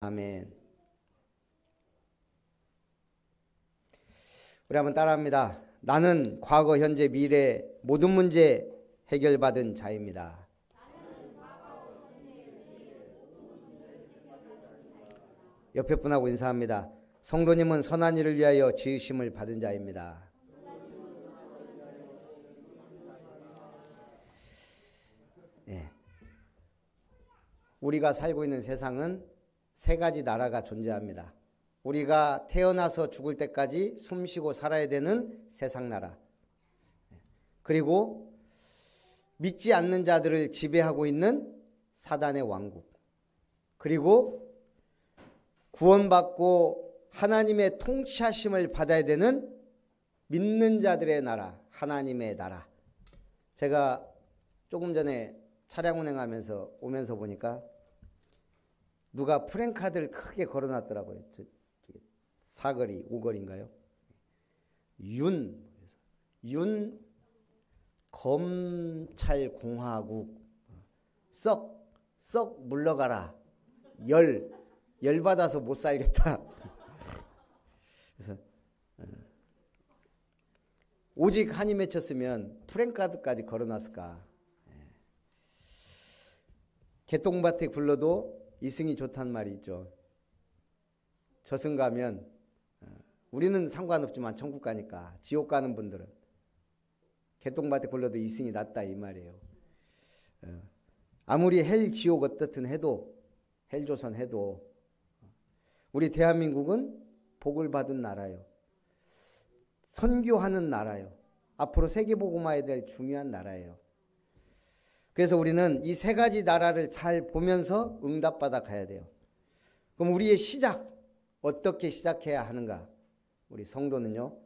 아멘. 우리 한번 따라합니다. 나는 과거, 현재, 미래 모든 문제 해결받은 자입니다. 옆에 분하고 인사합니다. 성도님은 선한 일을 위하여 지으심을 받은 자입니다. 예. 우리가 살고 있는 세상은 세 가지 나라가 존재합니다. 우리가 태어나서 죽을 때까지 숨쉬고 살아야 되는 세상 나라, 그리고 믿지 않는 자들을 지배하고 있는 사단의 왕국, 그리고 구원받고 하나님의 통치하심을 받아야 되는 믿는 자들의 나라, 하나님의 나라. 제가 조금 전에 차량 운행하면서 오면서 보니까 누가 프랭카드를 크게 걸어놨더라고요. 사거리, 오거리인가요? 윤 검찰공화국 썩 물러가라. 열 받아서 못 살겠다. 그래서 오직 한이 맺혔으면 프랭카드까지 걸어놨을까. 개똥밭에 굴러도 이승이 좋단 말이 있죠. 저승 가면 우리는 상관없지만 천국 가니까, 지옥 가는 분들은 개똥밭에 굴러도 이승이 낫다 이 말이에요. 아무리 헬 지옥 어떻든 해도, 헬조선 해도 우리 대한민국은 복을 받은 나라요. 선교하는 나라요. 앞으로 세계복음화해야 될 중요한 나라예요. 그래서 우리는 이 세 가지 나라를 잘 보면서 응답받아 가야 돼요. 그럼 우리의 시작, 어떻게 시작해야 하는가? 우리 성도는요,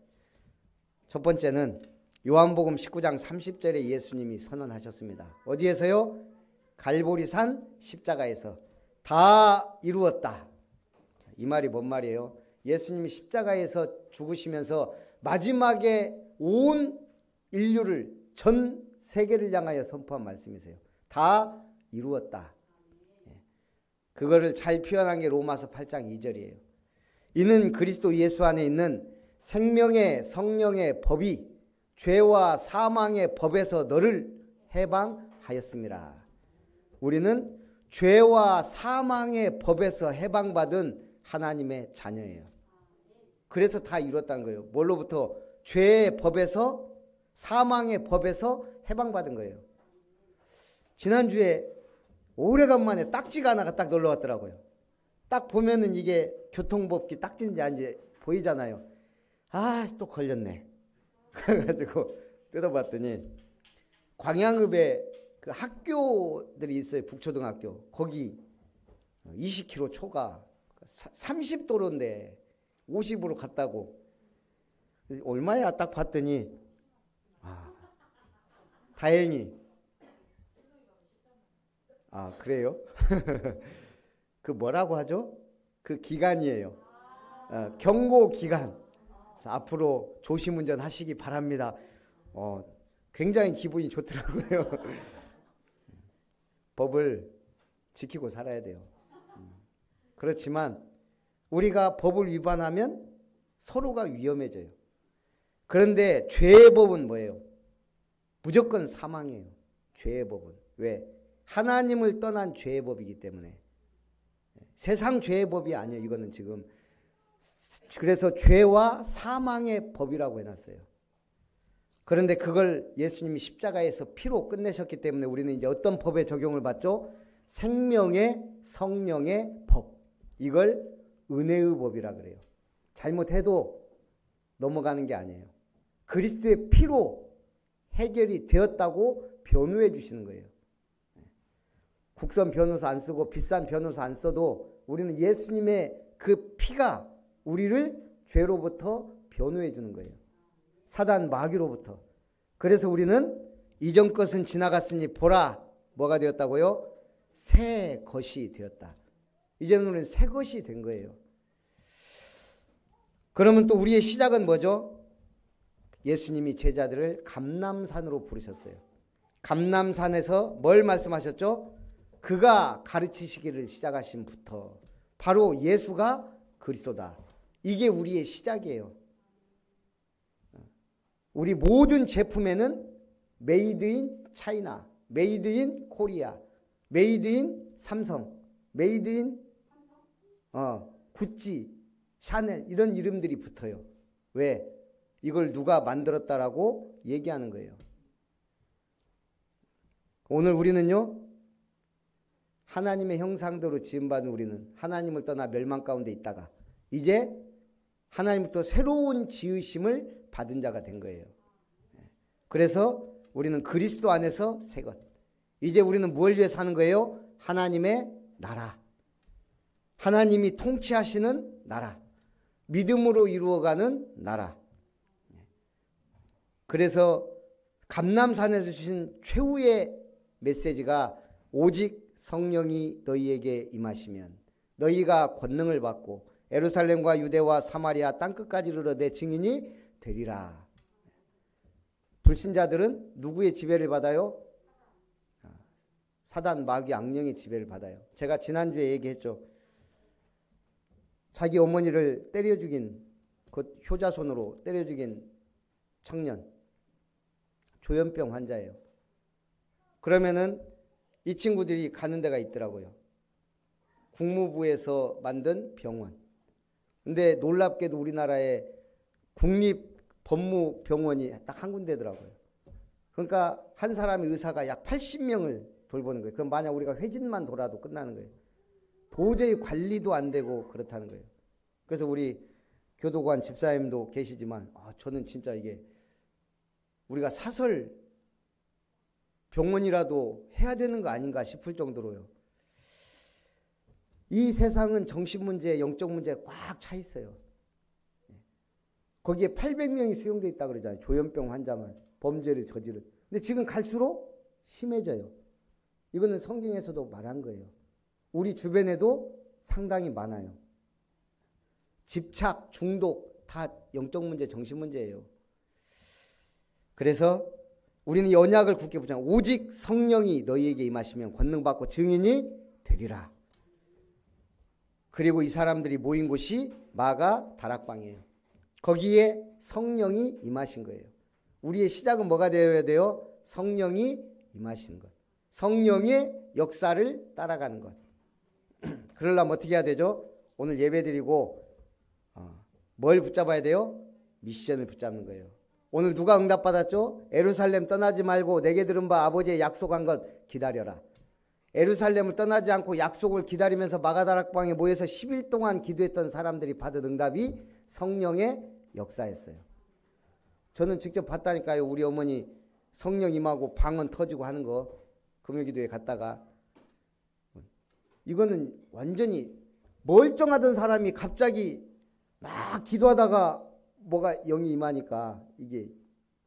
첫 번째는 요한복음 19장 30절에 예수님이 선언하셨습니다. 어디에서요? 갈보리산 십자가에서 다 이루었다. 이 말이 뭔 말이에요? 예수님이 십자가에서 죽으시면서 마지막에 온 인류를, 전 세계를 향하여 선포한 말씀이세요. 다 이루었다. 그거를 잘 표현한 게 로마서 8장 2절이에요. 이는 그리스도 예수 안에 있는 생명의 성령의 법이 죄와 사망의 법에서 너를 해방하였습니다. 우리는 죄와 사망의 법에서 해방받은 하나님의 자녀예요. 그래서 다 이뤘다는 거예요. 뭘로부터? 죄의 법에서, 사망의 법에서 해방받은 거예요. 지난주에 오래간만에 딱지가 하나가 딱 놀러 왔더라고요. 딱 보면은 이게 교통법규 딱지인지 아닌지 보이잖아요. 아, 또 걸렸네. 그래가지고 뜯어봤더니 광양읍에 그 학교들이 있어요. 북초등학교. 거기 20km 초가 30도로인데 50으로 갔다고. 얼마야? 딱 봤더니 다행히. 그래요? 그 뭐라고 하죠? 그 기간이에요. 경고 기간. 앞으로 조심 운전하시기 바랍니다. 굉장히 기분이 좋더라고요. 법을 지키고 살아야 돼요. 그렇지만 우리가 법을 위반하면 서로가 위험해져요. 그런데 죄의 법은 뭐예요? 무조건 사망이에요. 죄의 법은. 왜? 하나님을 떠난 죄의 법이기 때문에. 세상 죄의 법이 아니에요. 이거는 지금. 그래서 죄와 사망의 법이라고 해놨어요. 그런데 그걸 예수님이 십자가에서 피로 끝내셨기 때문에 우리는 이제 어떤 법에 적용을 받죠? 생명의 성령의 법. 이걸 은혜의 법이라 그래요. 잘못해도 넘어가는 게 아니에요. 그리스도의 피로 해결이 되었다고 변호해 주시는 거예요. 국선 변호사 안 쓰고 비싼 변호사 안 써도 우리는 예수님의 그 피가 우리를 죄로부터 변호해 주는 거예요. 사단 마귀로부터. 그래서 우리는 이전 것은 지나갔으니 보라, 뭐가 되었다고요? 새 것이 되었다. 이제는 우리는 새 것이 된 거예요. 그러면 또 우리의 시작은 뭐죠? 예수님이 제자들을 감람산으로 부르셨어요. 감람산에서 뭘 말씀하셨죠? 그가 가르치시기를 시작하신부터 바로 예수가 그리스도다. 이게 우리의 시작이에요. 우리 모든 제품에는 메이드 인 차이나, 메이드 인 코리아, 메이드 인 삼성, 메이드 인 구찌, 샤넬 이런 이름들이 붙어요. 왜? 이걸 누가 만들었다라고 얘기하는 거예요. 오늘 우리는요, 하나님의 형상대로 지음받은 우리는 하나님을 떠나 멸망 가운데 있다가 이제 하나님부터 새로운 지으심을 받은 자가 된 거예요. 그래서 우리는 그리스도 안에서 새 것. 이제 우리는 무엇을 위해 사는 거예요? 하나님의 나라. 하나님이 통치하시는 나라. 믿음으로 이루어가는 나라. 그래서 감람산에서 주신 최후의 메시지가 오직 성령이 너희에게 임하시면 너희가 권능을 받고 예루살렘과 유대와 사마리아 땅끝까지 이르러 내 증인이 되리라. 불신자들은 누구의 지배를 받아요? 사단, 마귀, 악령의 지배를 받아요. 제가 지난주에 얘기했죠. 자기 어머니를 때려 죽인, 그 효자손으로 때려 죽인 청년, 조현병 환자예요. 그러면은 이 친구들이 가는 데가 있더라고요. 국무부에서 만든 병원. 근데 놀랍게도 우리나라에 국립법무병원이 딱 한 군데더라고요. 그러니까 한 사람의 의사가 약 80명을 돌보는 거예요. 그럼 만약 우리가 회진만 돌아도 끝나는 거예요. 도저히 관리도 안 되고 그렇다는 거예요. 그래서 우리 교도관 집사님도 계시지만 저는 진짜 이게 우리가 사설 병원이라도 해야 되는 거 아닌가 싶을 정도로요. 이 세상은 정신문제, 영적문제에 꽉 차 있어요. 거기에 800명이 수용되어 있다고 그러잖아요. 조현병 환자만 범죄를 저지른. 근데 지금 갈수록 심해져요. 이거는 성경에서도 말한 거예요. 우리 주변에도 상당히 많아요. 집착, 중독 다 영적 문제, 정신 문제예요. 그래서 우리는 이 언약을 굳게 붙잡아 오직 성령이 너희에게 임하시면 권능 받고 증인이 되리라. 그리고 이 사람들이 모인 곳이 마가 다락방이에요. 거기에 성령이 임하신 거예요. 우리의 시작은 뭐가 되어야 돼요? 성령이 임하시는 것. 성령의 역사를 따라가는 것. 그러려면 어떻게 해야 되죠? 오늘 예배드리고 뭘 붙잡아야 돼요? 미션을 붙잡는 거예요. 오늘 누가 응답받았죠? 예루살렘 떠나지 말고 내게 들은 바 아버지의 약속한 것 기다려라. 예루살렘을 떠나지 않고 약속을 기다리면서 마가다락방에 모여서 10일 동안 기도했던 사람들이 받은 응답이 성령의 역사였어요. 저는 직접 봤다니까요. 우리 어머니 성령 임하고 방언 터지고 하는 거 금요기도에 갔다가 이거는 완전히 멀쩡하던 사람이 갑자기 막 기도하다가 뭐가 영이 임하니까 이게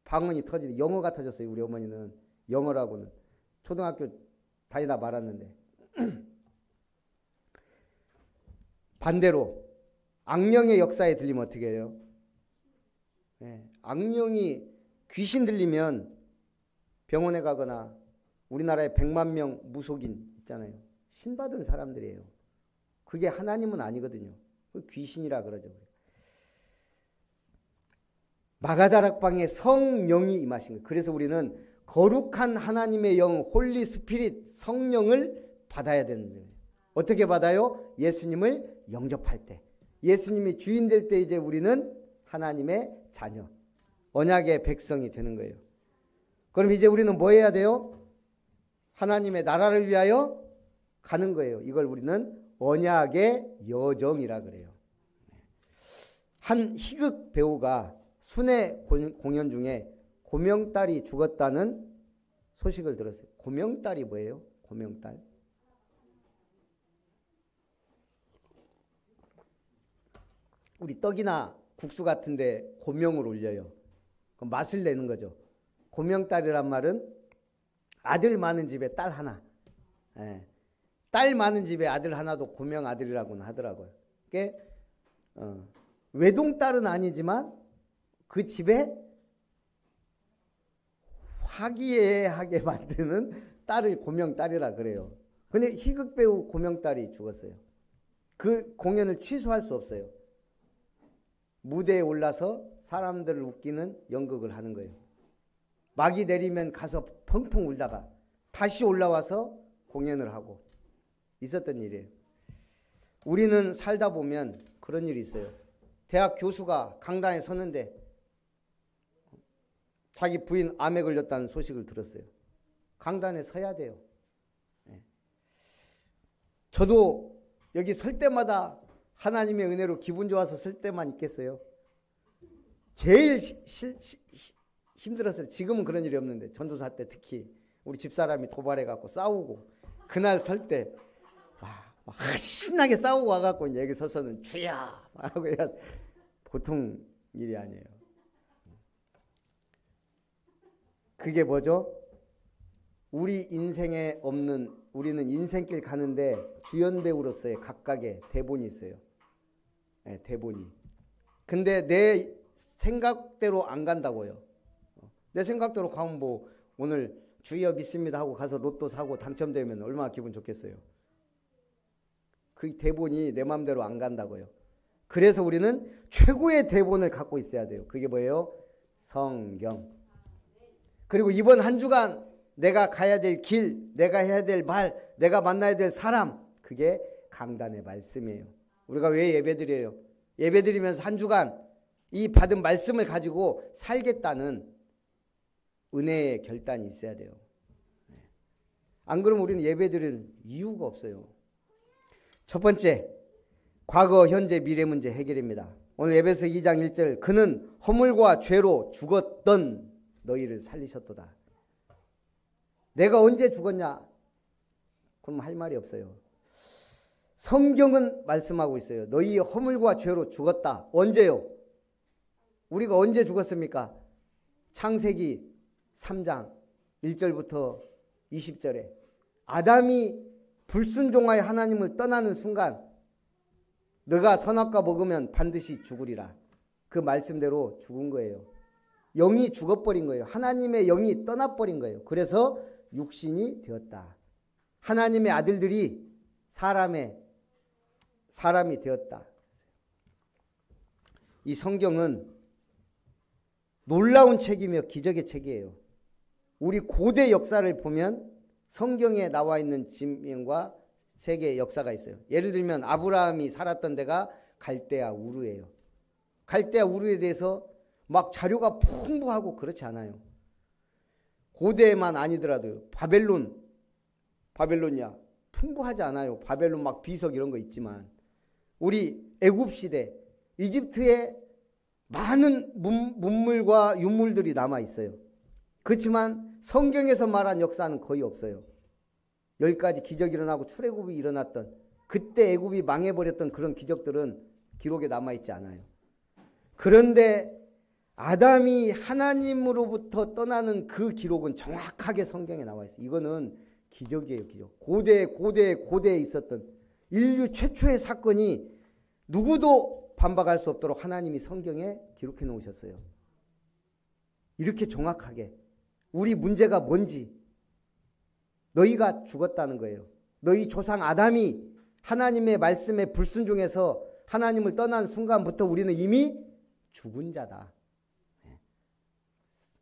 방언이 터지네. 영어가 터졌어요. 우리 어머니는 영어라고는 초등학교 다니다 말았는데 반대로 악령의 역사에 들리면 어떻게 해요? 악령이 귀신 들리면 병원에 가거나 우리나라에 100만 명 무속인 있잖아요. 신받은 사람들이에요. 그게 하나님은 아니거든요. 귀신이라 그러죠. 마가다락방에 성령이 임하신 거예요. 그래서 우리는 거룩한 하나님의 영, 홀리 스피릿, 성령을 받아야 되는 거예요. 어떻게 받아요? 예수님을 영접할 때. 예수님이 주인 될 때 이제 우리는 하나님의 자녀, 언약의 백성이 되는 거예요. 그럼 이제 우리는 뭐 해야 돼요? 하나님의 나라를 위하여 가는 거예요. 이걸 우리는 언약의 여정이라 그래요. 한 희극 배우가 순회 공연 중에 고명딸이 죽었다는 소식을 들었어요. 고명딸이 뭐예요? 고명딸. 우리 떡이나 국수 같은데 고명을 올려요. 그럼 맛을 내는 거죠. 고명딸이란 말은 아들 많은 집에 딸 하나. 딸 많은 집에 아들 하나도 고명 아들이라고는 하더라고요. 그게 외동딸은 아니지만 그 집에 화기애애하게 만드는 딸을 고명딸이라 그래요. 근데 희극배우 고명딸이 죽었어요. 그 공연을 취소할 수 없어요. 무대에 올라서 사람들을 웃기는 연극을 하는 거예요. 막이 내리면 가서 펑펑 울다가 다시 올라와서 공연을 하고 있었던 일이에요. 우리는 살다 보면 그런 일이 있어요. 대학 교수가 강당에 섰는데 자기 부인 암에 걸렸다는 소식을 들었어요. 강단에 서야 돼요. 저도 여기 설 때마다 하나님의 은혜로 기분 좋아서 설 때만 있겠어요. 제일 힘들었어요. 지금은 그런 일이 없는데 전도사 때 특히 우리 집사람이 도발해갖고 싸우고 그날 설 때 막 신나게 싸우고 와갖고 여기 서서는 주야 하고 해야 보통 일이 아니에요. 그게 뭐죠? 우리 인생에 없는, 우리는 인생길 가는데 주연 배우로서의 각각의 대본이 있어요. 네, 대본이. 근데 내 생각대로 안 간다고요. 내 생각대로 가면 뭐 오늘 주여 믿습니다 하고 가서 로또 사고 당첨되면 얼마나 기분 좋겠어요. 그 대본이 내 마음대로 안 간다고요. 그래서 우리는 최고의 대본을 갖고 있어야 돼요. 그게 뭐예요? 성경. 그리고 이번 한 주간 내가 가야 될 길, 내가 해야 될 말, 내가 만나야 될 사람, 그게 강단의 말씀이에요. 우리가 왜 예배드려요? 예배드리면서 한 주간 이 받은 말씀을 가지고 살겠다는 은혜의 결단이 있어야 돼요. 안 그러면 우리는 예배드릴 이유가 없어요. 첫 번째, 과거, 현재, 미래 문제 해결입니다. 오늘 에베소 2장 1절, 그는 허물과 죄로 죽었던 너희를 살리셨도다. 내가 언제 죽었냐? 그럼 할 말이 없어요. 성경은 말씀하고 있어요. 너희 허물과 죄로 죽었다. 언제요? 우리가 언제 죽었습니까? 창세기 3장 1절부터 20절에 아담이 불순종하여 하나님을 떠나는 순간 너가 선악과 먹으면 반드시 죽으리라. 그 말씀대로 죽은 거예요. 영이 죽어버린 거예요. 하나님의 영이 떠나버린 거예요. 그래서 육신이 되었다. 하나님의 아들들이 사람이 되었다. 이 성경은 놀라운 책이며 기적의 책이에요. 우리 고대 역사를 보면 성경에 나와 있는 지명과 세계의 역사가 있어요. 예를 들면 아브라함이 살았던 데가 갈대아 우르예요. 갈대아 우르에 대해서 막 자료가 풍부하고 그렇지 않아요. 고대만 아니더라도요. 바벨론이야. 풍부하지 않아요. 바벨론 막 비석 이런 거 있지만 우리 애굽 시대 이집트에 많은 문물과 유물들이 남아 있어요. 그렇지만 성경에서 말한 역사는 거의 없어요. 10가지 기적이 일어나고 출애굽이 일어났던 그때 애굽이 망해버렸던 그런 기적들은 기록에 남아있지 않아요. 그런데 아담이 하나님으로부터 떠나는 그 기록은 정확하게 성경에 나와 있어요. 이거는 기적이에요. 기적. 고대에 있었던 인류 최초의 사건이 누구도 반박할 수 없도록 하나님이 성경에 기록해 놓으셨어요. 이렇게 정확하게 우리 문제가 뭔지 너희가 죽었다는 거예요. 너희 조상 아담이 하나님의 말씀에 불순종해서 하나님을 떠난 순간부터 우리는 이미 죽은 자다.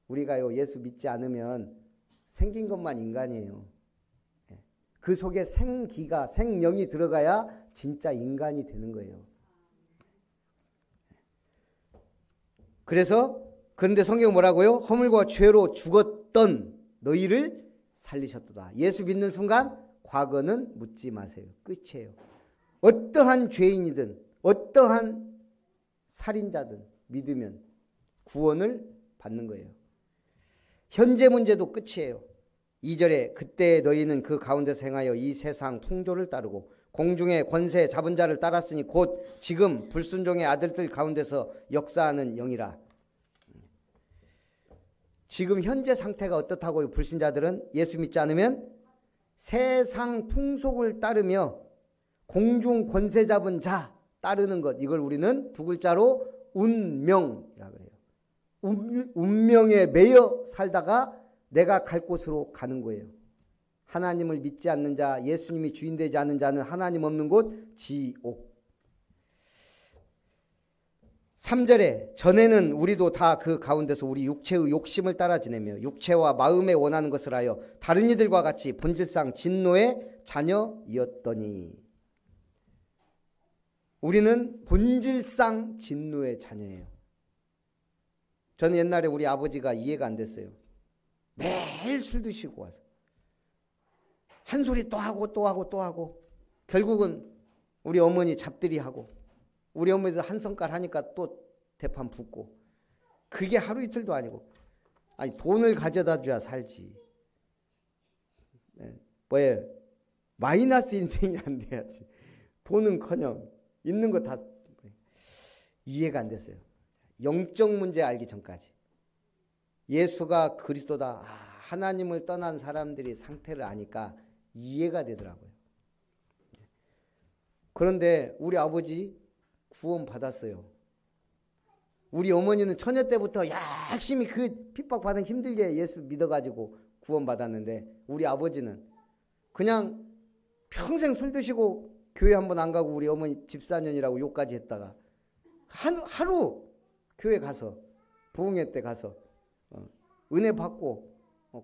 우리가요 예수 믿지 않으면 생긴 것만 인간이에요. 그 속에 생기가 생명이 들어가야 진짜 인간이 되는 거예요. 그런데 성경 뭐라고요? 허물과 죄로 죽었던 너희를 살리셨도다. 예수 믿는 순간 과거는 묻지 마세요. 끝이에요. 어떠한 죄인이든 어떠한 살인자든 믿으면 구원을 받는 거예요. 현재 문제도 끝이에요. 2절에 그때 너희는 그 가운데서 행하여 이 세상 풍조를 따르고 공중의 권세 잡은 자를 따랐으니 곧 지금 불순종의 아들들 가운데서 역사하는 영이라. 지금 현재 상태가 어떻다고요? 불신자들은 예수 믿지 않으면 세상 풍속을 따르며 공중 권세 잡은 자 따르는 것, 이걸 우리는 두 글자로 운명이라고 그래요. 운명에 매여 살다가 내가 갈 곳으로 가는 거예요. 하나님을 믿지 않는 자, 예수님이 주인 되지 않는 자는 하나님 없는 곳 지옥. 3절에 전에는 우리도 다 그 가운데서 우리 육체의 욕심을 따라 지내며 육체와 마음에 원하는 것을 하여 다른 이들과 같이 본질상 진노의 자녀이었더니. 우리는 본질상 진노의 자녀예요. 저는 옛날에 우리 아버지가 이해가 안 됐어요. 매일 술 드시고 와서 한 소리 또 하고 또 하고 또 하고 결국은 우리 어머니 잡들이 하고 우리 어머니도 한 성깔 하니까 또 대판 붙고 그게 하루 이틀도 아니고 아니 돈을 가져다 줘야 살지. 뭐예요? 마이너스 인생이 안 돼야지. 돈은커녕 있는 거 다 이해가 안 됐어요. 영적 문제 알기 전까지. 예수가 그리스도다. 하나님을 떠난 사람들이 상태를 아니까 이해가 되더라고요. 그런데 우리 아버지 구원 받았어요. 우리 어머니는 처녀 때부터 열심히 그 핍박받은 힘들게 예수 믿어가지고 구원 받았는데 우리 아버지는 그냥 평생 술 드시고 교회 한번 안 가고 우리 어머니 집사년이라고 욕까지 했다가 하루 교회 가서 부흥회 때 가서 은혜 받고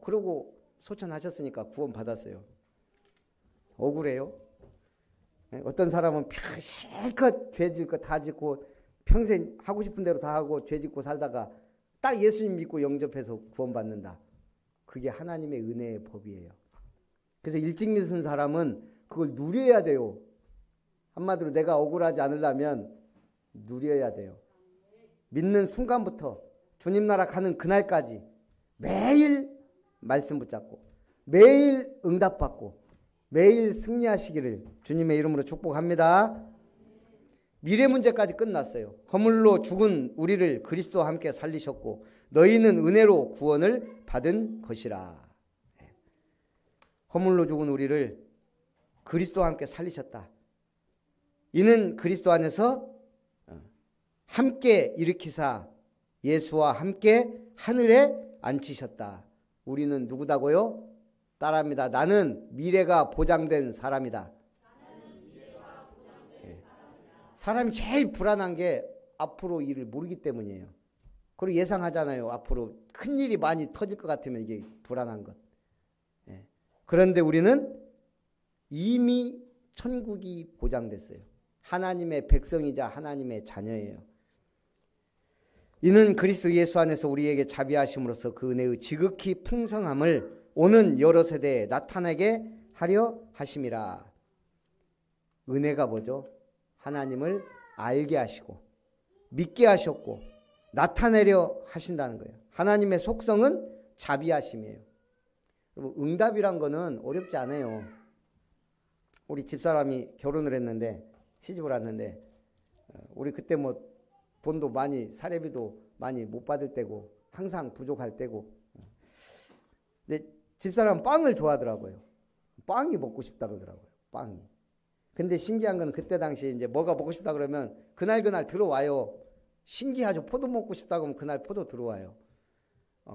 그러고 소천하셨으니까 구원 받았어요. 억울해요. 어떤 사람은 실컷 죄 짓고 다 짓고 평생 하고 싶은 대로 다 하고 죄 짓고 살다가 딱 예수님 믿고 영접해서 구원 받는다. 그게 하나님의 은혜의 법이에요. 그래서 일찍 믿은 사람은 그걸 누려야 돼요. 한마디로 내가 억울하지 않으려면 누려야 돼요. 믿는 순간부터 주님 나라 가는 그날까지 매일 말씀 붙잡고 매일 응답받고 매일 승리하시기를 주님의 이름으로 축복합니다. 미래 문제까지 끝났어요. 허물로 죽은 우리를 그리스도와 함께 살리셨고 너희는 은혜로 구원을 받은 것이라. 허물로 죽은 우리를 그리스도와 함께 살리셨다. 이는 그리스도 안에서 함께 일으키사 예수와 함께 하늘에 앉히셨다. 우리는 누구다고요? 따라합니다. 나는 미래가 보장된 사람이다. 사람이 제일 불안한 게 앞으로 일을 모르기 때문이에요. 그리고 예상하잖아요. 앞으로 큰 일이 많이 터질 것 같으면 이게 불안한 것. 그런데 우리는 이미 천국이 보장됐어요. 하나님의 백성이자 하나님의 자녀예요. 이는 그리스도 예수 안에서 우리에게 자비하심으로써 그 은혜의 지극히 풍성함을 오는 여러 세대에 나타내게 하려 하심이라. 은혜가 뭐죠? 하나님을 알게 하시고 믿게 하셨고 나타내려 하신다는 거예요. 하나님의 속성은 자비하심이에요. 여러분, 응답이란 거는 어렵지 않아요. 우리 집사람이 결혼을 했는데 시집을 왔는데 우리 그때 뭐 돈도 많이 사례비도 많이 못 받을 때고 항상 부족할 때고 근데 집사람은 빵을 좋아하더라고요. 빵이 먹고 싶다 그러더라고요. 빵이. 근데 신기한 건 그때 당시에 이제 뭐가 먹고 싶다 그러면 그날 들어와요. 신기하죠. 포도 먹고 싶다고 하면 그날 포도 들어와요.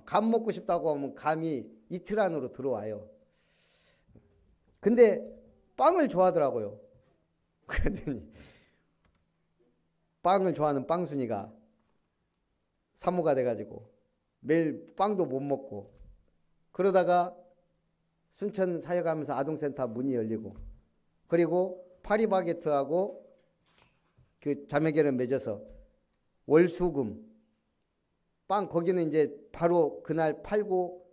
감 먹고 싶다고 하면 감이 이틀 안으로 들어와요. 근데 빵을 좋아하더라고요. 그랬더니 빵을 좋아하는 빵순이가 사모가 돼가지고 매일 빵도 못 먹고 그러다가 순천 사역하면서 아동센터 문이 열리고 그리고 파리바게트하고 그 자매결을 맺어서 월수금 빵 거기는 이제 바로 그날 팔고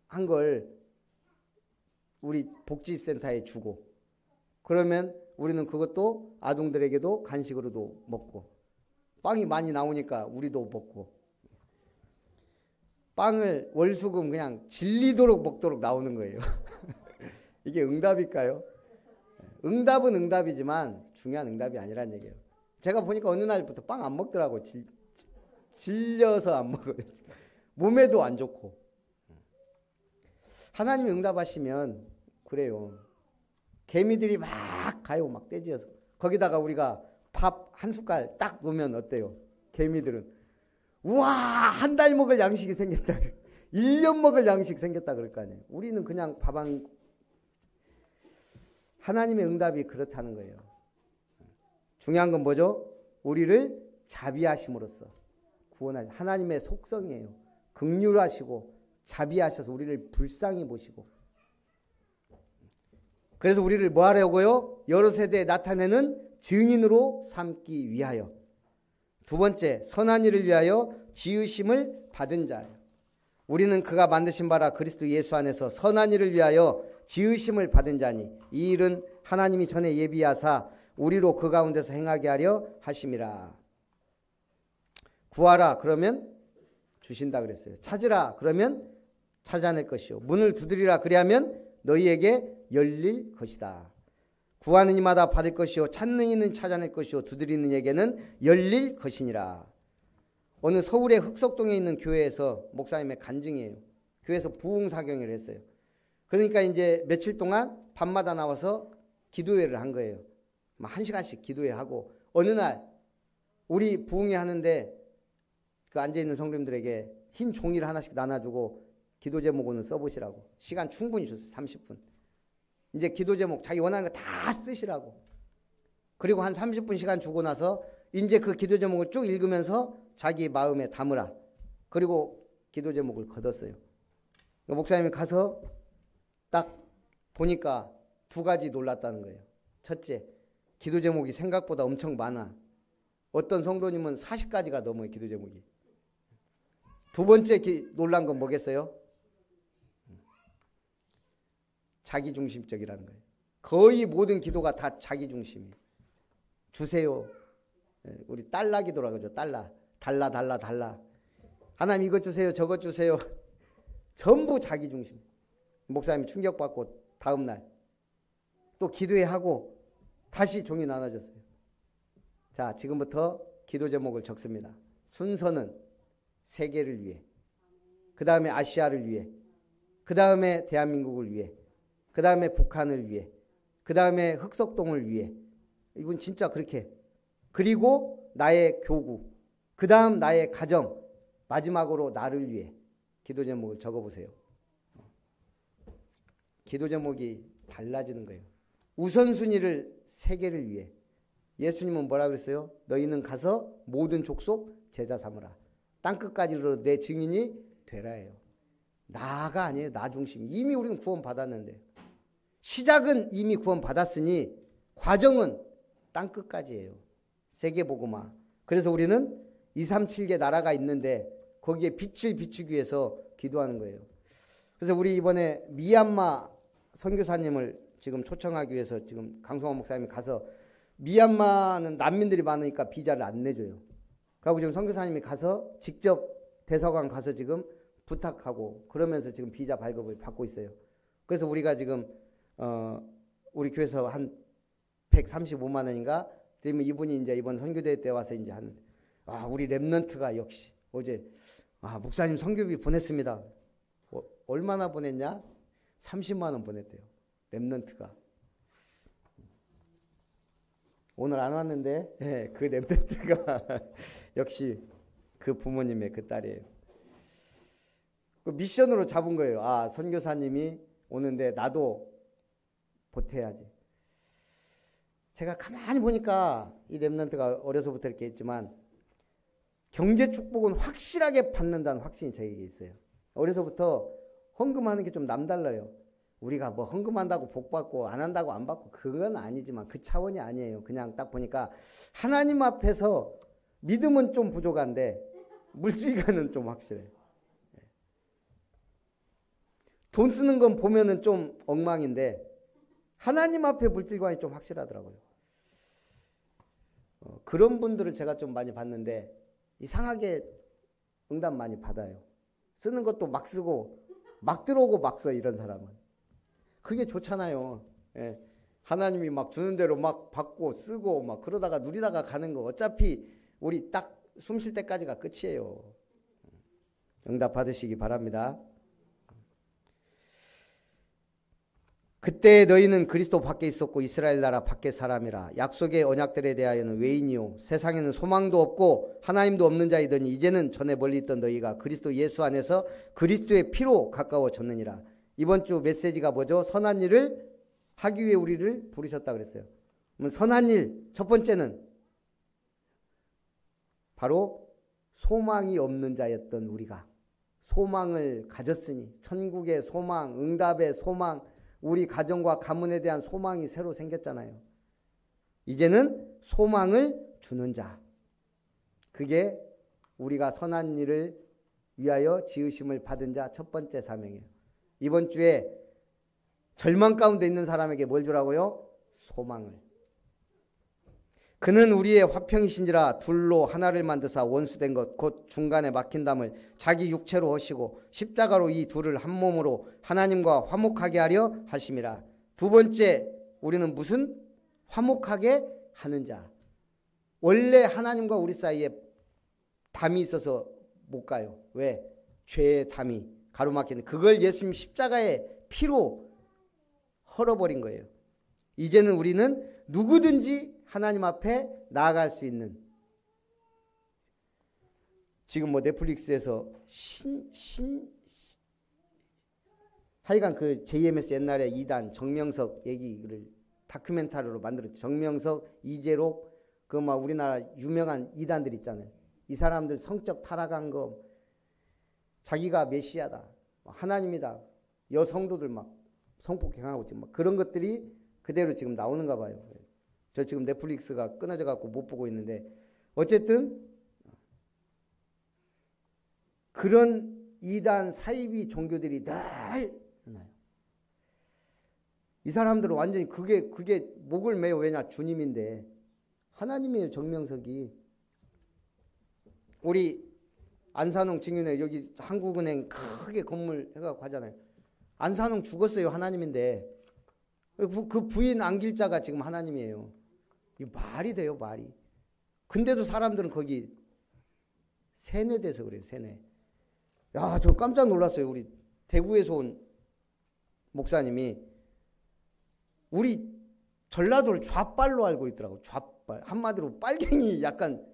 한 걸 우리 복지센터에 주고 그러면 우리는 그것도 아동들에게도 간식으로도 먹고 빵이 많이 나오니까 우리도 먹고 빵을 월수금 그냥 질리도록 먹도록 나오는 거예요. 이게 응답일까요? 응답은 응답이지만 중요한 응답이 아니란 얘기예요. 제가 보니까 어느 날부터 빵 안 먹더라고요. 질려서 안 먹어요. 몸에도 안 좋고. 하나님이 응답하시면 그래요. 개미들이 막 가요. 막 떼지어서. 거기다가 우리가 밥 한 숟갈 딱 놓으면 어때요? 개미들은 우와 한 달 먹을 양식이 생겼다. 1년 먹을 양식 생겼다 그럴 거 아니에요. 우리는 그냥 밥 한 하나님의 응답이 그렇다는 거예요. 중요한 건 뭐죠? 우리를 자비하심으로써 구원하시 하나님의 속성이에요. 긍휼하시고 자비하셔서 우리를 불쌍히 보시고, 그래서 우리를 뭐 하려고요? 여러 세대에 나타내는 증인으로 삼기 위하여. 두 번째, 선한 일을 위하여 지으심을 받은 자예요. 우리는 그가 만드신 바라 그리스도 예수 안에서 선한 일을 위하여 지으심을 받은 자니 이 일은 하나님이 전에 예비하사 우리로 그 가운데서 행하게 하려 하심이라. 구하라 그러면 주신다 그랬어요. 찾으라 그러면 찾아낼 것이요. 문을 두드리라 그리하면 너희에게 열릴 것이다. 구하는 이마다 받을 것이요 찾는 이는 찾아낼 것이요 두드리는 이에게는 열릴 것이니라. 어느 서울의 흑석동에 있는 교회에서 목사님의 간증이에요. 교회에서 부흥사경회를 했어요. 그러니까 이제 며칠 동안 밤마다 나와서 기도회를 한 거예요. 1시간씩 기도회하고, 어느 날 우리 부흥회 하는데 그 앉아있는 성도님들에게 흰 종이를 하나씩 나눠주고 기도 제목은 써보시라고. 시간 충분히 줬어요. 30분. 이제 기도 제목 자기 원하는 거 다 쓰시라고. 그리고 한 30분 시간 주고 나서 이제 그 기도 제목을 쭉 읽으면서 자기 마음에 담으라. 그리고 기도 제목을 걷었어요. 목사님이 가서 딱 보니까 두 가지 놀랐다는 거예요. 첫째, 기도 제목이 생각보다 엄청 많아. 어떤 성도님은 40가지가 넘어요, 기도 제목이. 두 번째 놀란 건 뭐겠어요? 자기중심적이라는 거예요. 거의 모든 기도가 다 자기중심이에요. 주세요. 우리 달라 기도라고 하죠. 달라. 하나님 이것 주세요. 저것 주세요. 전부 자기중심. 목사님이 충격받고 다음날 또 기도회 하고 다시 종이 나눠졌어요. 자, 지금부터 기도 제목을 적습니다. 순서는 세계를 위해, 그 다음에 아시아를 위해, 그 다음에 대한민국을 위해, 그 다음에 북한을 위해, 그 다음에 흑석동을 위해. 이분 진짜 그렇게. 그리고 나의 교구, 그 다음 나의 가정, 마지막으로 나를 위해 기도 제목을 적어보세요. 기도 제목이 달라지는 거예요. 우선순위를 세계를 위해. 예수님은 뭐라 그랬어요? 너희는 가서 모든 족속 제자 삼으라. 땅끝까지로 내 증인이 되라예요. 나가 아니에요. 나 중심. 이미 우리는 구원 받았는데, 시작은 이미 구원 받았으니 과정은 땅끝까지예요. 세계복음화. 그래서 우리는 237개 나라가 있는데 거기에 빛을 비추기 위해서 기도하는 거예요. 그래서 우리 이번에 미얀마 선교사님을 지금 초청하기 위해서 지금 강성환 목사님이 가서, 미얀마는 난민들이 많으니까 비자를 안 내줘요. 그리고 지금 선교사님이 가서 직접 대사관 가서 지금 부탁하고 그러면서 지금 비자 발급을 받고 있어요. 그래서 우리가 지금 우리 교회에서 한 135만 원인가 그러면 이분이 이제 이번 선교대회 때 와서 이제 하는데, 우리 랩넌트가 역시 어제 목사님 선교비 보냈습니다. 얼마나 보냈냐? 30만 원 보냈대요. 랩넌트가. 오늘 안 왔는데, 네, 그 랩넌트가 역시 그 부모님의 그 딸이에요. 그 미션으로 잡은 거예요. 선교사님이 오는데 나도 보태야지. 제가 가만히 보니까 이 랩넌트가 어려서부터 이렇게 했지만 경제 축복은 확실하게 받는다는 확신이 저에게 있어요. 어려서부터 헌금하는 게 좀 남달라요. 우리가 뭐 헌금한다고 복 받고 안 한다고 안 받고 그건 아니지만 그 차원이 아니에요. 그냥 딱 보니까 하나님 앞에서 믿음은 좀 부족한데 물질관은 좀 확실해요. 돈 쓰는 건 보면은 좀 엉망인데 하나님 앞에 물질관이 좀 확실하더라고요. 그런 분들을 제가 좀 많이 봤는데 이상하게 응답 많이 받아요. 쓰는 것도 막 쓰고 막 들어오고 막 써. 이런 사람은 그게 좋잖아요. 예. 하나님이 막 주는 대로 막 받고 쓰고 막 그러다가 누리다가 가는 거 어차피 우리 딱 숨 쉴 때까지가 끝이에요. 응답 받으시기 바랍니다. 그때 너희는 그리스도 밖에 있었고 이스라엘 나라 밖의 사람이라. 약속의 언약들에 대하여는 외인이요 세상에는 소망도 없고 하나님도 없는 자이더니 이제는 전에 멀리 있던 너희가 그리스도 예수 안에서 그리스도의 피로 가까워졌느니라. 이번 주 메시지가 뭐죠? 선한 일을 하기 위해 우리를 부르셨다 그랬어요. 선한 일 첫 번째는 바로 소망이 없는 자였던 우리가 소망을 가졌으니 천국의 소망, 응답의 소망, 우리 가정과 가문에 대한 소망이 새로 생겼잖아요. 이제는 소망을 주는 자. 그게 우리가 선한 일을 위하여 지으심을 받은 자 첫 번째 사명이에요. 이번 주에 절망 가운데 있는 사람에게 뭘 주라고요? 소망을. 그는 우리의 화평이신지라 둘로 하나를 만드사 원수된 것 곧 중간에 막힌 담을 자기 육체로 하시고 십자가로 이 둘을 한 몸으로 하나님과 화목하게 하려 하심이라. 두 번째, 우리는 무슨? 화목하게 하는 자. 원래 하나님과 우리 사이에 담이 있어서 못 가요. 왜? 죄의 담이 가로막히는, 그걸 예수님 십자가의 피로 헐어버린 거예요. 이제는 우리는 누구든지 하나님 앞에 나아갈 수 있는, 지금 뭐 넷플릭스에서 하여간 그 JMS 옛날에 2단 정명석 얘기를 다큐멘터리로 만들었죠. 정명석, 이재록, 그 막 우리나라 유명한 2단들 있잖아요. 이 사람들 성적 타락한 거, 자기가 메시아다, 하나님이다, 여성도들 막 성폭행하고 지금 막 그런 것들이 그대로 지금 나오는가 봐요. 저 지금 넷플릭스가 끊어져 갖고 못 보고 있는데, 어쨌든 그런 이단 사이비 종교들이 늘 나요. 이 사람들은 완전히 그게 목을 매요. 왜냐? 주님인데. 하나님이에요. 정명석이. 우리 안산홍 증윤회 여기 한국은행 크게 건물 해갖고 하잖아요. 안산홍 죽었어요. 하나님인데. 그 부인 안길 자가 지금 하나님이에요. 이 말이 돼요, 말이. 근데도 사람들은 거기 세뇌돼서 그래요, 세뇌. 야, 저 깜짝 놀랐어요. 우리 대구에서 온 목사님이 우리 전라도를 좌빨로 알고 있더라고. 좌빨. 한마디로 빨갱이 약간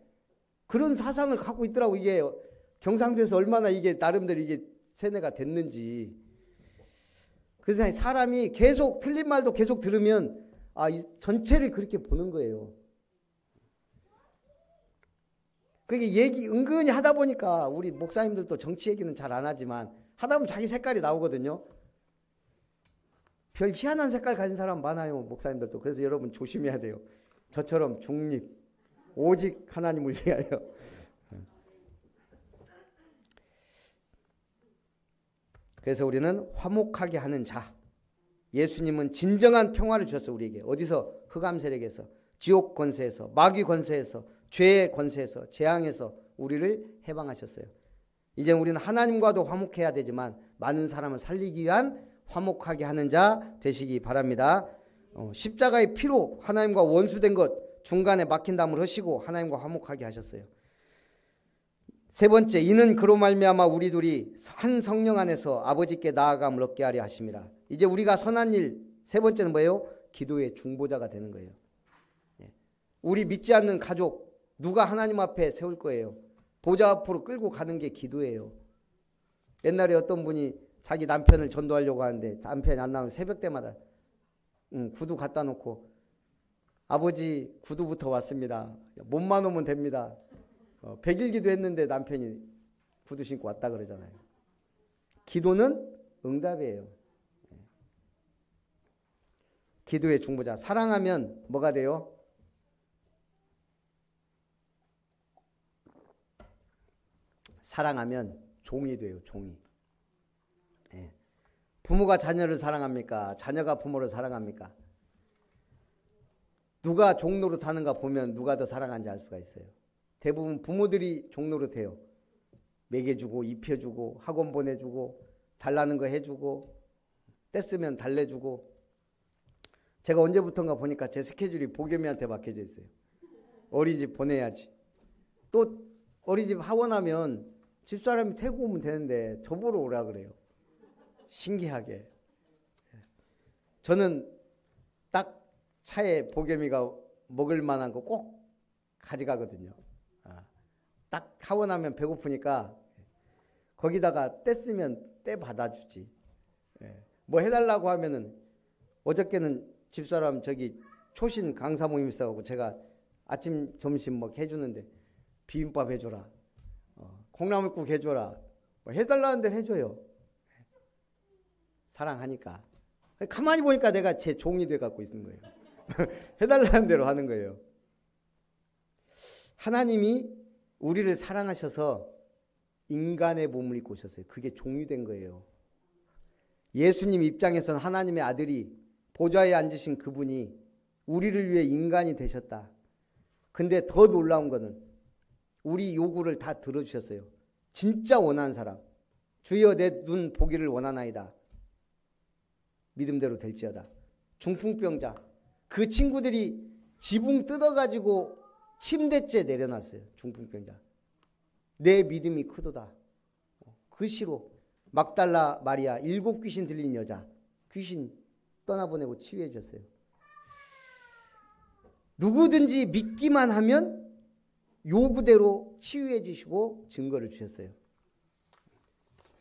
그런 사상을 갖고 있더라고. 이게 경상도에서 얼마나 이게 나름대로 이게 세뇌가 됐는지. 그래서 사람이 계속 틀린 말도 계속 들으면 이 전체를 그렇게 보는 거예요. 그게 얘기 은근히 하다 보니까 우리 목사님들도 정치 얘기는 잘 안 하지만 하다 보면 자기 색깔이 나오거든요. 별 희한한 색깔 가진 사람 많아요, 목사님들도. 그래서 여러분 조심해야 돼요. 저처럼 중립, 오직 하나님을 위하여. 그래서 우리는 화목하게 하는 자. 예수님은 진정한 평화를 주셨어, 우리에게. 어디서? 흑암 세력에서, 지옥 권세에서, 마귀 권세에서, 죄의 권세에서, 재앙에서 우리를 해방하셨어요. 이제 우리는 하나님과도 화목해야 되지만 많은 사람을 살리기 위한 화목하게 하는 자 되시기 바랍니다. 십자가의 피로 하나님과 원수된 것 중간에 막힌 담을 하시고 하나님과 화목하게 하셨어요. 세 번째, 이는 그로 말미암아 우리 둘이 한 성령 안에서 아버지께 나아감을 얻게 하려 하심이라. 이제 우리가 선한 일, 세 번째는 뭐예요? 기도의 중보자가 되는 거예요. 우리 믿지 않는 가족 누가 하나님 앞에 세울 거예요? 보좌 앞으로 끌고 가는 게 기도예요. 옛날에 어떤 분이 자기 남편을 전도하려고 하는데 남편이 안 나오면 새벽 때마다 구두 갖다 놓고 아버지 구두부터 왔습니다. 몸만 오면 됩니다. 100일 기도했는데 남편이 구두 신고 왔다 그러잖아요. 기도는 응답이에요. 기도의 중보자. 사랑하면 뭐가 돼요? 사랑하면 종이 돼요. 종이. 부모가 자녀를 사랑합니까? 자녀가 부모를 사랑합니까? 누가 종로로 타는가 보면 누가 더 사랑하는지 알 수가 있어요. 대부분 부모들이 종로로 돼요. 먹여주고 입혀주고 학원 보내주고 달라는 거 해주고 떼쓰면 달래주고. 제가 언제부턴가 보니까 제 스케줄이 보겸이한테 맡겨져 있어요. 어린이집 보내야지. 또 어린이집 하고 나면 집사람이 태고 오면 되는데 저보러 오라 그래요. 신기하게. 저는 딱 차에 보겸이가 먹을 만한 거 꼭 가져가거든요. 딱 하고 나면 배고프니까 거기다가 떼쓰면 떼 받아주지. 뭐 해달라고 하면은 어저께는 집사람 저기 초신 강사 모임 있어가지고 제가 아침 점심 막 해주는데 비빔밥 해줘라, 콩나물국 해줘라, 뭐 해달라는 대로 해줘요. 사랑하니까. 가만히 보니까 내가 제 종이 돼갖고 있는 거예요. 해달라는 대로 하는 거예요. 하나님이 우리를 사랑하셔서 인간의 몸을 입고 오셨어요. 그게 종이 된 거예요. 예수님 입장에서는 하나님의 아들이 보좌에 앉으신 그분이 우리를 위해 인간이 되셨다. 근데 더 놀라운 거는 우리 요구를 다 들어주셨어요. 진짜 원하는 사람. 주여 내 눈 보기를 원하나이다. 믿음대로 될지어다. 중풍병자. 그 친구들이 지붕 뜯어가지고 침대째 내려놨어요. 중풍병자. 내 믿음이 크도다. 그 시로 막달라 마리아 7 귀신 들린 여자. 귀신 떠나보내고 치유해 줬어요. 누구든지 믿기만 하면 요구대로 치유해 주시고 증거를 주셨어요.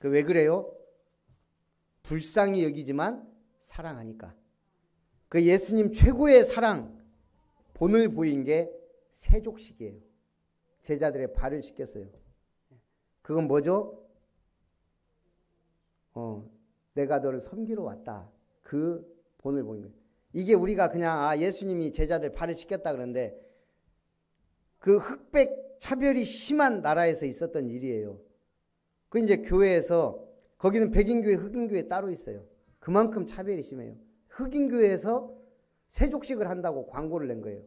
왜 그래요? 불쌍히 여기지만 사랑하니까. 그 예수님 최고의 사랑 본을 보인 게 세족식이에요. 제자들의 발을 씻겼어요. 그건 뭐죠? 내가 너를 섬기러 왔다. 그 본을 보인 거예요. 이게 우리가 그냥 예수님이 제자들 발을 씻겼다 그러는데 그 흑백 차별이 심한 나라에서 있었던 일이에요. 그 이제 교회에서 거기는 백인교회, 흑인교회 따로 있어요. 그만큼 차별이 심해요. 흑인교회에서 세족식을 한다고 광고를 낸 거예요.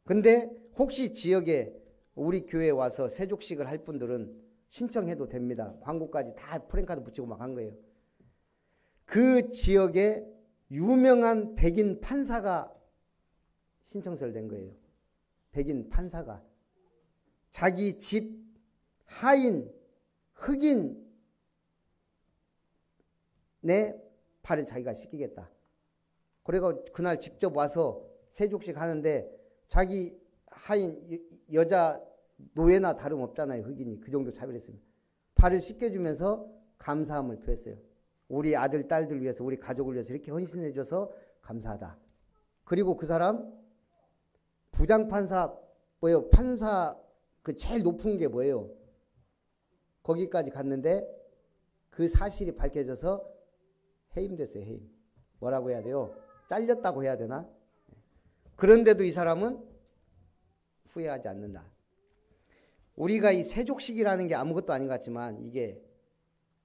근데 혹시 지역에 우리 교회에 와서 세족식을 할 분들은 신청해도 됩니다. 광고까지 다 프랜카드 붙이고 막 한 거예요. 그 지역에 유명한 백인 판사가 신청서를 낸 거예요. 백인 판사가 자기 집 하인 흑인의 발을 자기가 씻기겠다. 그래서 그날 직접 와서 세족식 하는데 자기 하인 여자 노예나 다름없잖아요. 흑인이 그 정도 차별했으면 발을 씻겨주면서 감사함을 표했어요. 우리 아들 딸들 위해서 우리 가족을 위해서 이렇게 헌신해줘서 감사하다. 그리고 그 사람 부장판사 뭐예요? 판사 그 제일 높은 게 뭐예요? 거기까지 갔는데 그 사실이 밝혀져서 해임됐어요. 해임. 뭐라고 해야 돼요? 잘렸다고 해야 되나? 그런데도 이 사람은 후회하지 않는다. 우리가 이 세족식이라는 게 아무것도 아닌 것 같지만 이게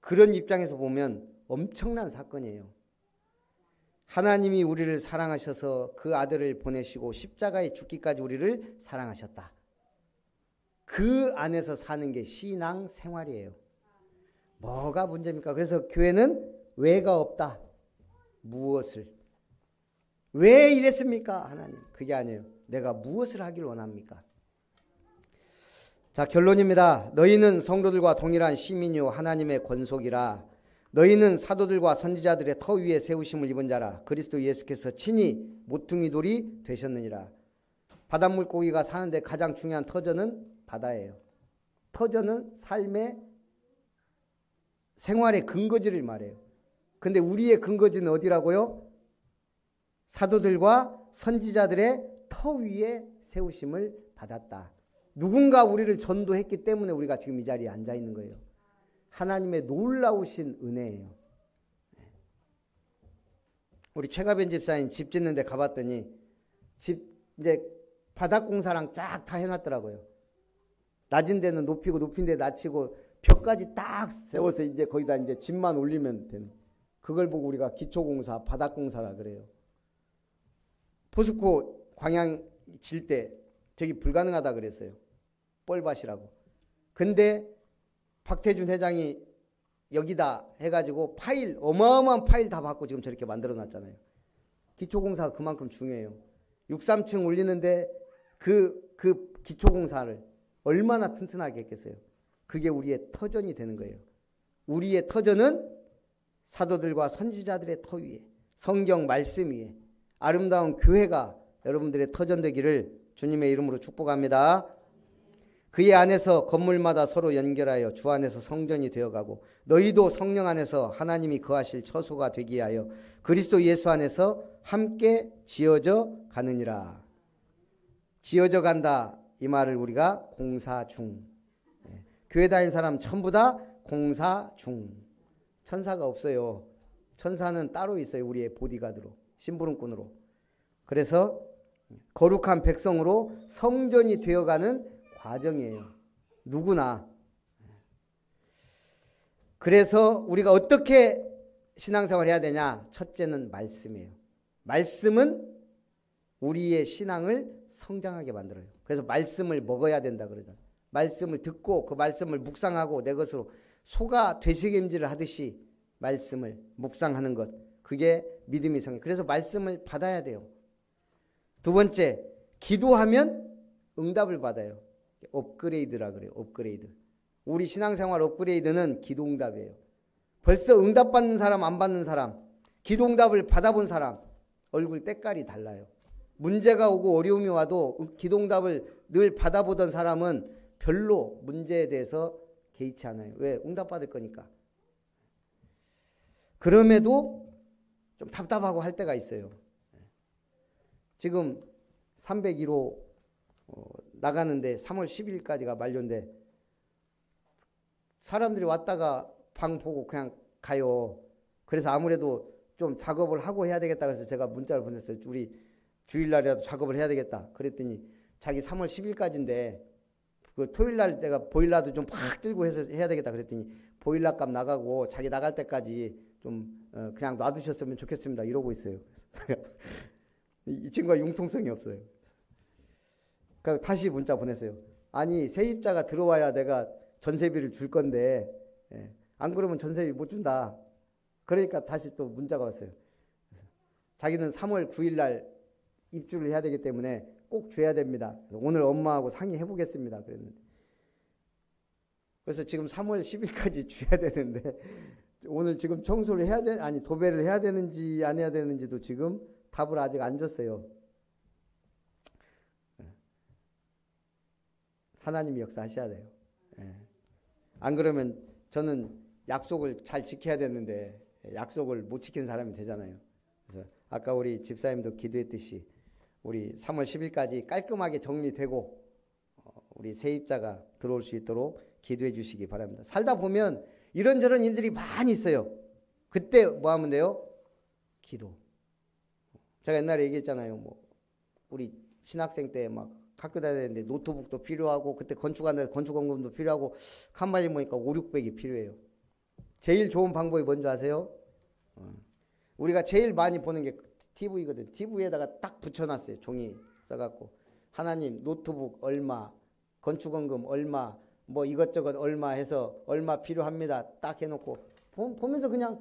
그런 입장에서 보면 엄청난 사건이에요. 하나님이 우리를 사랑하셔서 그 아들을 보내시고 십자가에 죽기까지 우리를 사랑하셨다. 그 안에서 사는 게 신앙 생활이에요. 뭐가 문제입니까? 그래서 교회는 왜가 없다. 무엇을? 왜 이랬습니까? 하나님. 그게 아니에요. 내가 무엇을 하길 원합니까? 자, 결론입니다. 너희는 성도들과 동일한 시민이요 하나님의 권속이라. 너희는 사도들과 선지자들의 터 위에 세우심을 입은 자라. 그리스도 예수께서 친히 모퉁이 돌이 되셨느니라. 바닷물고기가 사는데 가장 중요한 터전은 바다예요. 터전은 삶의 생활의 근거지를 말해요. 근데 우리의 근거지는 어디라고요? 사도들과 선지자들의 터 위에 세우심을 받았다. 누군가 우리를 전도했기 때문에 우리가 지금 이 자리에 앉아 있는 거예요. 하나님의 놀라우신 은혜예요. 우리 최가변 집사님 집 짓는 데 가봤더니 집 이제 바닥공사랑 쫙 다 해놨더라고요. 낮은 데는 높이고 높인 데 낮추고 벽까지 딱 세워서 이제 거기다 이제 집만 올리면 되는. 그걸 보고 우리가 기초공사, 바닥공사라 그래요. 포스코 광양 질 때 저기 불가능하다 그랬어요. 뻘밭이라고. 근데 박태준 회장이 여기다 해가지고 파일, 어마어마한 파일 다 받고 지금 저렇게 만들어 놨잖아요. 기초공사가 그만큼 중요해요. 63층 올리는데 그 기초공사를 얼마나 튼튼하게 했겠어요. 그게 우리의 터전이 되는 거예요. 우리의 터전은 사도들과 선지자들의 터 위에, 성경 말씀 위에 아름다운 교회가 여러분들의 터전 되기를 주님의 이름으로 축복합니다. 그의 안에서 건물마다 서로 연결하여 주 안에서 성전이 되어가고 너희도 성령 안에서 하나님이 거하실 처소가 되기 위하여 그리스도 예수 안에서 함께 지어져 가느니라. 지어져 간다 이 말을 우리가 공사 중. 교회 다니는 사람 전부 다 공사 중. 천사가 없어요. 천사는 따로 있어요. 우리의 보디가드로, 심부름꾼으로. 그래서 거룩한 백성으로 성전이 되어가는 과정이에요. 누구나. 그래서 우리가 어떻게 신앙생활을 해야 되냐? 첫째는 말씀이에요. 말씀은 우리의 신앙을 성장하게 만들어요. 그래서 말씀을 먹어야 된다 그러잖아요. 말씀을 듣고 그 말씀을 묵상하고 내 것으로 소가 되새김질을 하듯이 말씀을 묵상하는 것, 그게 믿음의 성이. 그래서 말씀을 받아야 돼요. 두 번째, 기도하면 응답을 받아요. 업그레이드라 그래요. 업그레이드. 우리 신앙생활 업그레이드는 기도 응답이에요. 벌써 응답 받는 사람, 안 받는 사람, 기도 응답을 받아본 사람 얼굴 때깔이 달라요. 문제가 오고 어려움이 와도 기도 응답을 늘 받아보던 사람은 별로 문제에 대해서 개의치 않아요. 왜? 응답 받을 거니까. 그럼에도 좀 답답하고 할 때가 있어요. 지금 301호 나가는데 3월 10일까지가 만료인데 사람들이 왔다가 방 보고 그냥 가요. 그래서 아무래도 좀 작업을 하고 해야 되겠다 그래서 제가 문자를 보냈어요. 우리 주일날이라도 작업을 해야 되겠다. 그랬더니 자기 3월 10일까지인데 그 토요일날 내가 보일러도 좀 팍 들고 해서 해야 되겠다 그랬더니 보일러 값 나가고 자기 나갈 때까지 좀 그냥 놔두셨으면 좋겠습니다. 이러고 있어요. 이 친구가 융통성이 없어요. 그러니까 다시 문자 보냈어요. 아니 세입자가 들어와야 내가 전세비를 줄 건데 안 그러면 전세비 못 준다. 그러니까 다시 또 문자가 왔어요. 자기는 3월 9일 날 입주를 해야 되기 때문에 꼭 줘야 됩니다. 오늘 엄마하고 상의해 보겠습니다. 그랬는데 그래서 지금 3월 10일까지 줘야 되는데 오늘 지금 청소를 해야 돼, 아니 도배를 해야 되는지 안 해야 되는지도 지금 답을 아직 안 줬어요. 하나님이 역사하셔야 돼요. 안 그러면 저는 약속을 잘 지켜야 되는데 약속을 못 지킨 사람이 되잖아요. 그래서 아까 우리 집사님도 기도했듯이 우리 3월 10일까지 깔끔하게 정리되고 우리 세입자가 들어올 수 있도록 기도해 주시기 바랍니다. 살다 보면 이런저런 일들이 많이 있어요. 그때 뭐 하면 돼요? 기도. 제가 옛날에 얘기했잖아요. 뭐 우리 신학생 때 막 학교 다니는데 노트북도 필요하고 그때 건축하는데 건축원금도 필요하고 칸발이 보니까 5, 600이 필요해요. 제일 좋은 방법이 뭔지 아세요? 우리가 제일 많이 보는 게 TV거든. TV에다가 딱 붙여놨어요. 종이 써갖고 하나님 노트북 얼마, 건축원금 얼마, 뭐 이것저것 얼마 해서 얼마 필요합니다. 딱 해놓고 보면서 그냥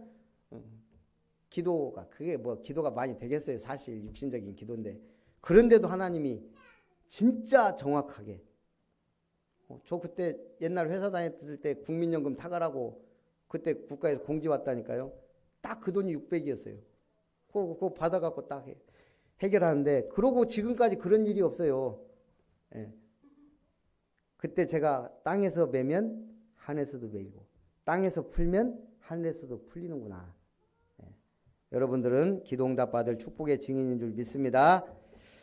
기도가 그게 뭐 기도가 많이 되겠어요. 사실 육신적인 기도인데 그런데도 하나님이 진짜 정확하게 저 그때 옛날 회사 다녔을 때 국민연금 타가라고 그때 국가에서 공지 왔다니까요. 딱 그 돈이 600이었어요. 그거 받아갖고 딱 해결하는데 그러고 지금까지 그런 일이 없어요. 예. 그때 제가 땅에서 매면 하늘에서도 매이고 땅에서 풀면 하늘에서도 풀리는구나. 예. 여러분들은 기도응답 받을 축복의 증인인 줄 믿습니다.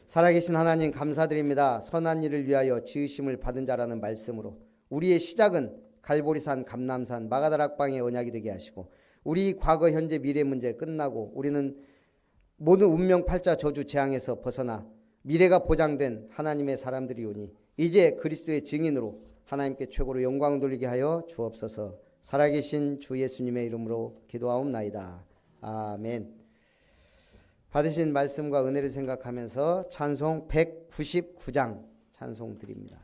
살아계신 하나님 감사드립니다. 선한 일을 위하여 지으심을 받은 자라는 말씀으로 우리의 시작은 갈보리산, 감람산, 마가다락방의 언약이 되게 하시고 우리 과거, 현재, 미래 문제 끝나고 우리는 모든 운명, 팔자, 저주, 재앙에서 벗어나 미래가 보장된 하나님의 사람들이오니 이제 그리스도의 증인으로 하나님께 최고로 영광 돌리게 하여 주옵소서. 살아계신 주 예수님의 이름으로 기도하옵나이다. 아멘. 받으신 말씀과 은혜를 생각하면서 찬송 199장 찬송 드립니다.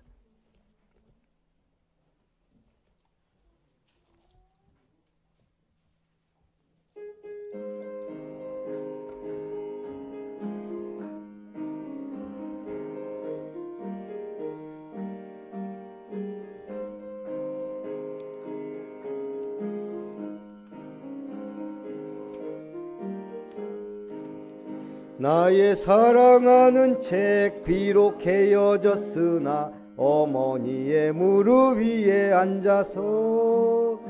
나의 사랑하는 책 비록 헤어졌으나 어머니의 무릎 위에 앉아서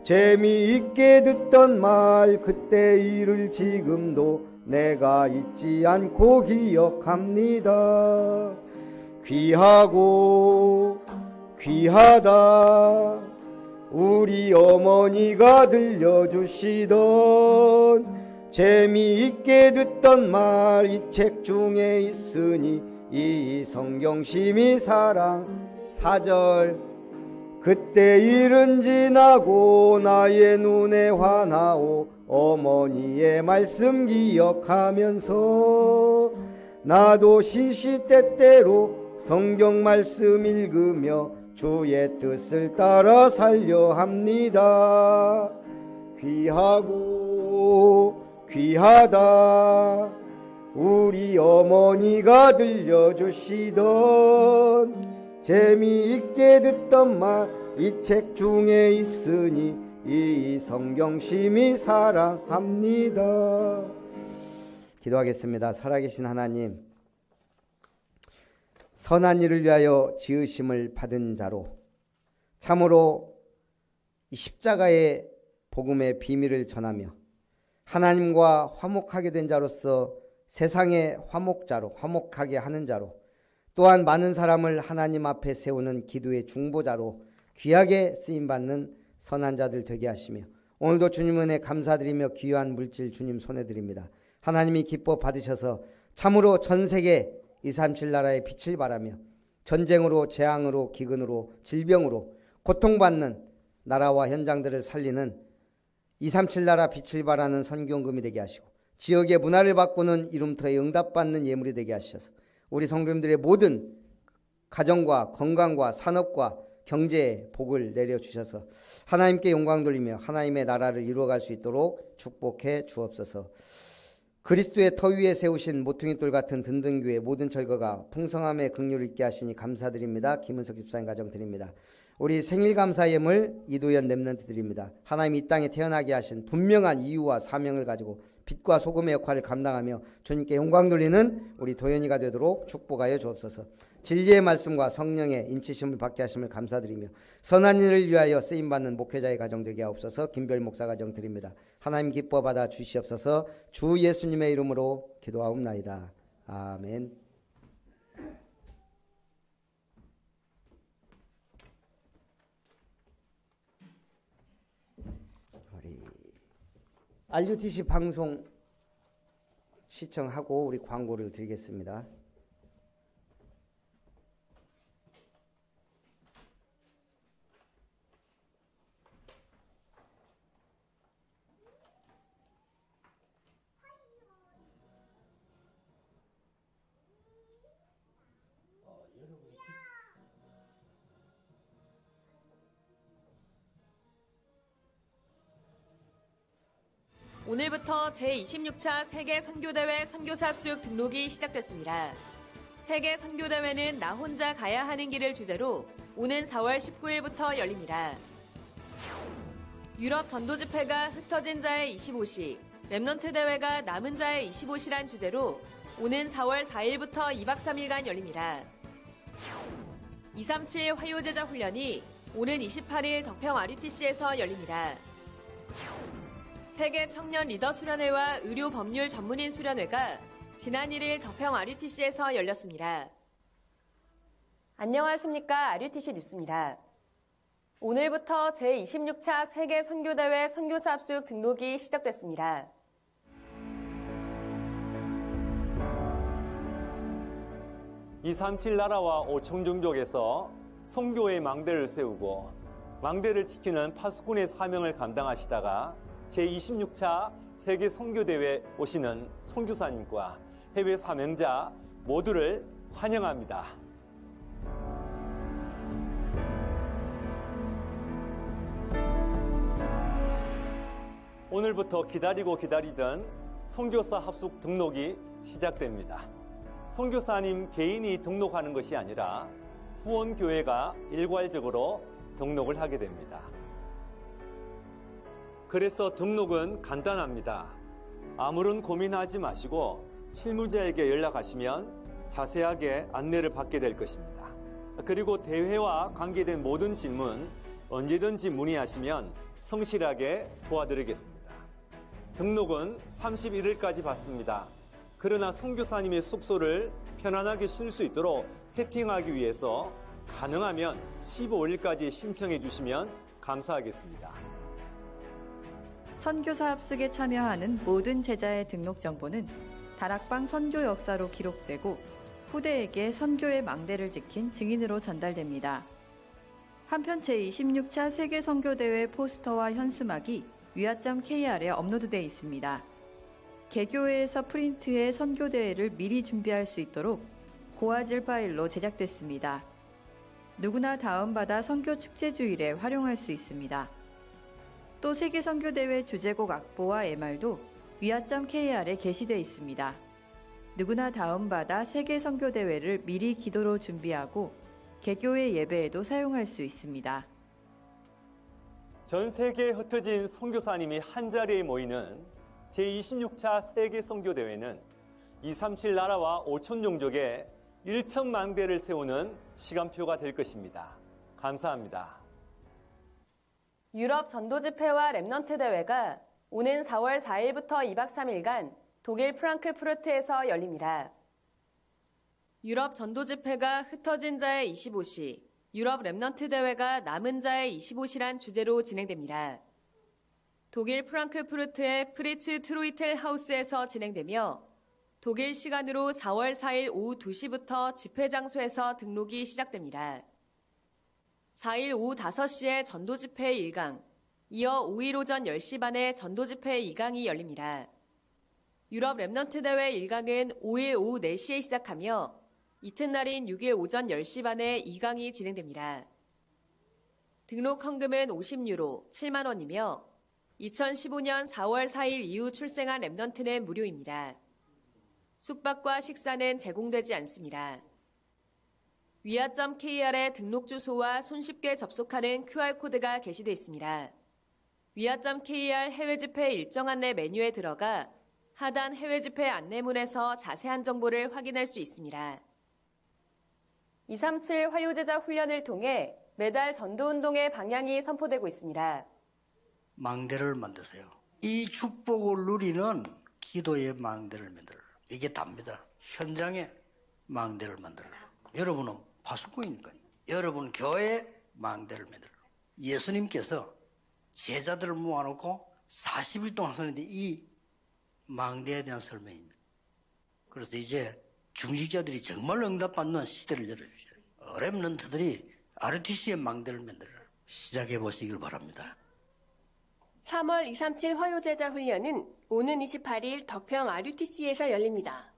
재미있게 듣던 말 그때 일을 지금도 내가 잊지 않고 기억합니다. 귀하고 귀하다 우리 어머니가 들려주시던 재미있게 듣던 말 이 책 중에 있으니 이 성경심이 사랑 4절 그때 일은 지나고 나의 눈에 환하오 어머니의 말씀 기억하면서 나도 시시때때로 성경 말씀 읽으며 주의 뜻을 따라 살려 합니다. 귀하고 귀하다 우리 어머니가 들려주시던 재미있게 듣던 말 이 책 중에 있으니 이 성경심이 사랑합니다. 기도하겠습니다. 살아계신 하나님, 선한 일을 위하여 지으심을 받은 자로 참으로 이 십자가의 복음의 비밀을 전하며 하나님과 화목하게 된 자로서 세상의 화목자로 화목하게 하는 자로 또한 많은 사람을 하나님 앞에 세우는 기도의 중보자로 귀하게 쓰임받는 선한 자들 되게 하시며 오늘도 주님 은혜 감사드리며 귀한 물질 주님 손에 드립니다. 하나님이 기뻐 받으셔서 참으로 전세계 237 나라의 빛을 발하며 전쟁으로 재앙으로 기근으로 질병으로 고통받는 나라와 현장들을 살리는 237 나라 빛을 발하는 선교금이 되게 하시고 지역의 문화를 바꾸는 이름터에 응답받는 예물이 되게 하셔서 우리 성도님들의 모든 가정과 건강과 산업과 경제에 복을 내려주셔서 하나님께 영광 돌리며 하나님의 나라를 이루어갈 수 있도록 축복해 주옵소서. 그리스도의 터 위에 세우신 모퉁이돌 같은 든든 교회 모든 철거가 풍성함의 긍휼을 있게 하시니 감사드립니다. 김은석 집사님 가정 드립니다. 우리 생일 감사 예물 이도현 렘넌트 드립니다. 하나님이 이 땅에 태어나게 하신 분명한 이유와 사명을 가지고 빛과 소금의 역할을 감당하며 주님께 영광 돌리는 우리 도현이가 되도록 축복하여 주옵소서. 진리의 말씀과 성령의 인치심을 받게 하심을 감사드리며 선한 일을 위하여 쓰임받는 목회자의 가정 되게 하옵소서. 김별 목사 가정 드립니다. 하나님 기뻐 받아 주시옵소서. 주 예수님의 이름으로 기도하옵나이다. 아멘. RUTC 방송 시청하고 우리 광고를 드리겠습니다. 오늘부터 제26차 세계 선교대회 선교사 합숙 등록이 시작됐습니다. 세계 선교대회는 나 혼자 가야 하는 길을 주제로 오는 4월 19일부터 열립니다. 유럽 전도집회가 흩어진 자의 25시, 렘넌트 대회가 남은 자의 25시란 주제로 오는 4월 4일부터 2박 3일간 열립니다. 237 화요제자 훈련이 오는 28일 덕평 RUTC에서 열립니다. 세계 청년 리더 수련회와 의료 법률 전문인 수련회가 지난 1일 덕평 RUTC에서 열렸습니다. 안녕하십니까. RUTC 뉴스입니다. 오늘부터 제26차 세계 선교대회 선교사 합숙 등록이 시작됐습니다. (237) 나라와 5천 종족에서 선교의 망대를 세우고 망대를 지키는 파수꾼의 사명을 감당하시다가 제26차 세계 선교대회 오시는 선교사님과 해외 사명자 모두를 환영합니다. 오늘부터 기다리고 기다리던 선교사 합숙 등록이 시작됩니다. 선교사님 개인이 등록하는 것이 아니라 후원교회가 일괄적으로 등록을 하게 됩니다. 그래서 등록은 간단합니다. 아무런 고민하지 마시고 실무자에게 연락하시면 자세하게 안내를 받게 될 것입니다. 그리고 대회와 관계된 모든 질문 언제든지 문의하시면 성실하게 도와드리겠습니다. 등록은 31일까지 받습니다. 그러나 선교사님의 숙소를 편안하게 쉴 수 있도록 세팅하기 위해서 가능하면 15일까지 신청해 주시면 감사하겠습니다. 선교사 합숙에 참여하는 모든 제자의 등록 정보는 다락방 선교 역사로 기록되고 후대에게 선교의 망대를 지킨 증인으로 전달됩니다. 한편 제26차 세계 선교대회 포스터와 현수막이 위아.kr에 업로드되어 있습니다. 개교회에서 프린트해 선교대회를 미리 준비할 수 있도록 고화질 파일로 제작됐습니다. 누구나 다운받아 선교축제주일에 활용할 수 있습니다. 또 세계선교대회 주제곡 악보와 MR도 위아.kr에 게시되어 있습니다. 누구나 다운받아 세계선교대회를 미리 기도로 준비하고 개교회 예배에도 사용할 수 있습니다. 전 세계에 흩어진 선교사님이 한자리에 모이는 제26차 세계선교대회는 237 나라와 5천 종족에 1천만 대를 세우는 시간표가 될 것입니다. 감사합니다. 유럽 전도집회와 렘넌트 대회가 오는 4월 4일부터 2박 3일간 독일 프랑크푸르트에서 열립니다. 유럽 전도집회가 흩어진 자의 25시, 유럽 렘넌트 대회가 남은 자의 25시란 주제로 진행됩니다. 독일 프랑크푸르트의 프리츠 트로이텔 하우스에서 진행되며 독일 시간으로 4월 4일 오후 2시부터 집회 장소에서 등록이 시작됩니다. 4일 오후 5시에 전도집회 1강, 이어 5일 오전 10시 반에 전도집회 2강이 열립니다. 유럽 렘넌트 대회 1강은 5일 오후 4시에 시작하며 이튿날인 6일 오전 10시 반에 2강이 진행됩니다. 등록 헌금은 50유로, 7만 원이며 2015년 4월 4일 이후 출생한 렘넌트는 무료입니다. 숙박과 식사는 제공되지 않습니다. 위아.kr에 등록 주소와 손쉽게 접속하는 QR코드가 게시되어 있습니다. 위아.kr 해외집회 일정 안내 메뉴에 들어가 하단 해외집회 안내문에서 자세한 정보를 확인할 수 있습니다. 237 화요제자 훈련을 통해 매달 전도운동의 방향이 선포되고 있습니다. 망대를 만드세요. 이 축복을 누리는 기도의 망대를 만들어. 이게 답니다. 현장에 망대를 만들어. 여러분은 파수꾼이니까요. 여러분 교회에 망대를 만들어. 예수님께서 제자들을 모아놓고 40일 동안 하셨는데 이 망대에 대한 설명입니다. 그래서 이제 중직자들이 정말 응답받는 시대를 열어주셔요. 렘넌트들이 RTC의 망대를 만들어 시작해 보시길 바랍니다. 3월 237 화요제자 훈련은 오는 28일 덕평 RUTC에서 열립니다.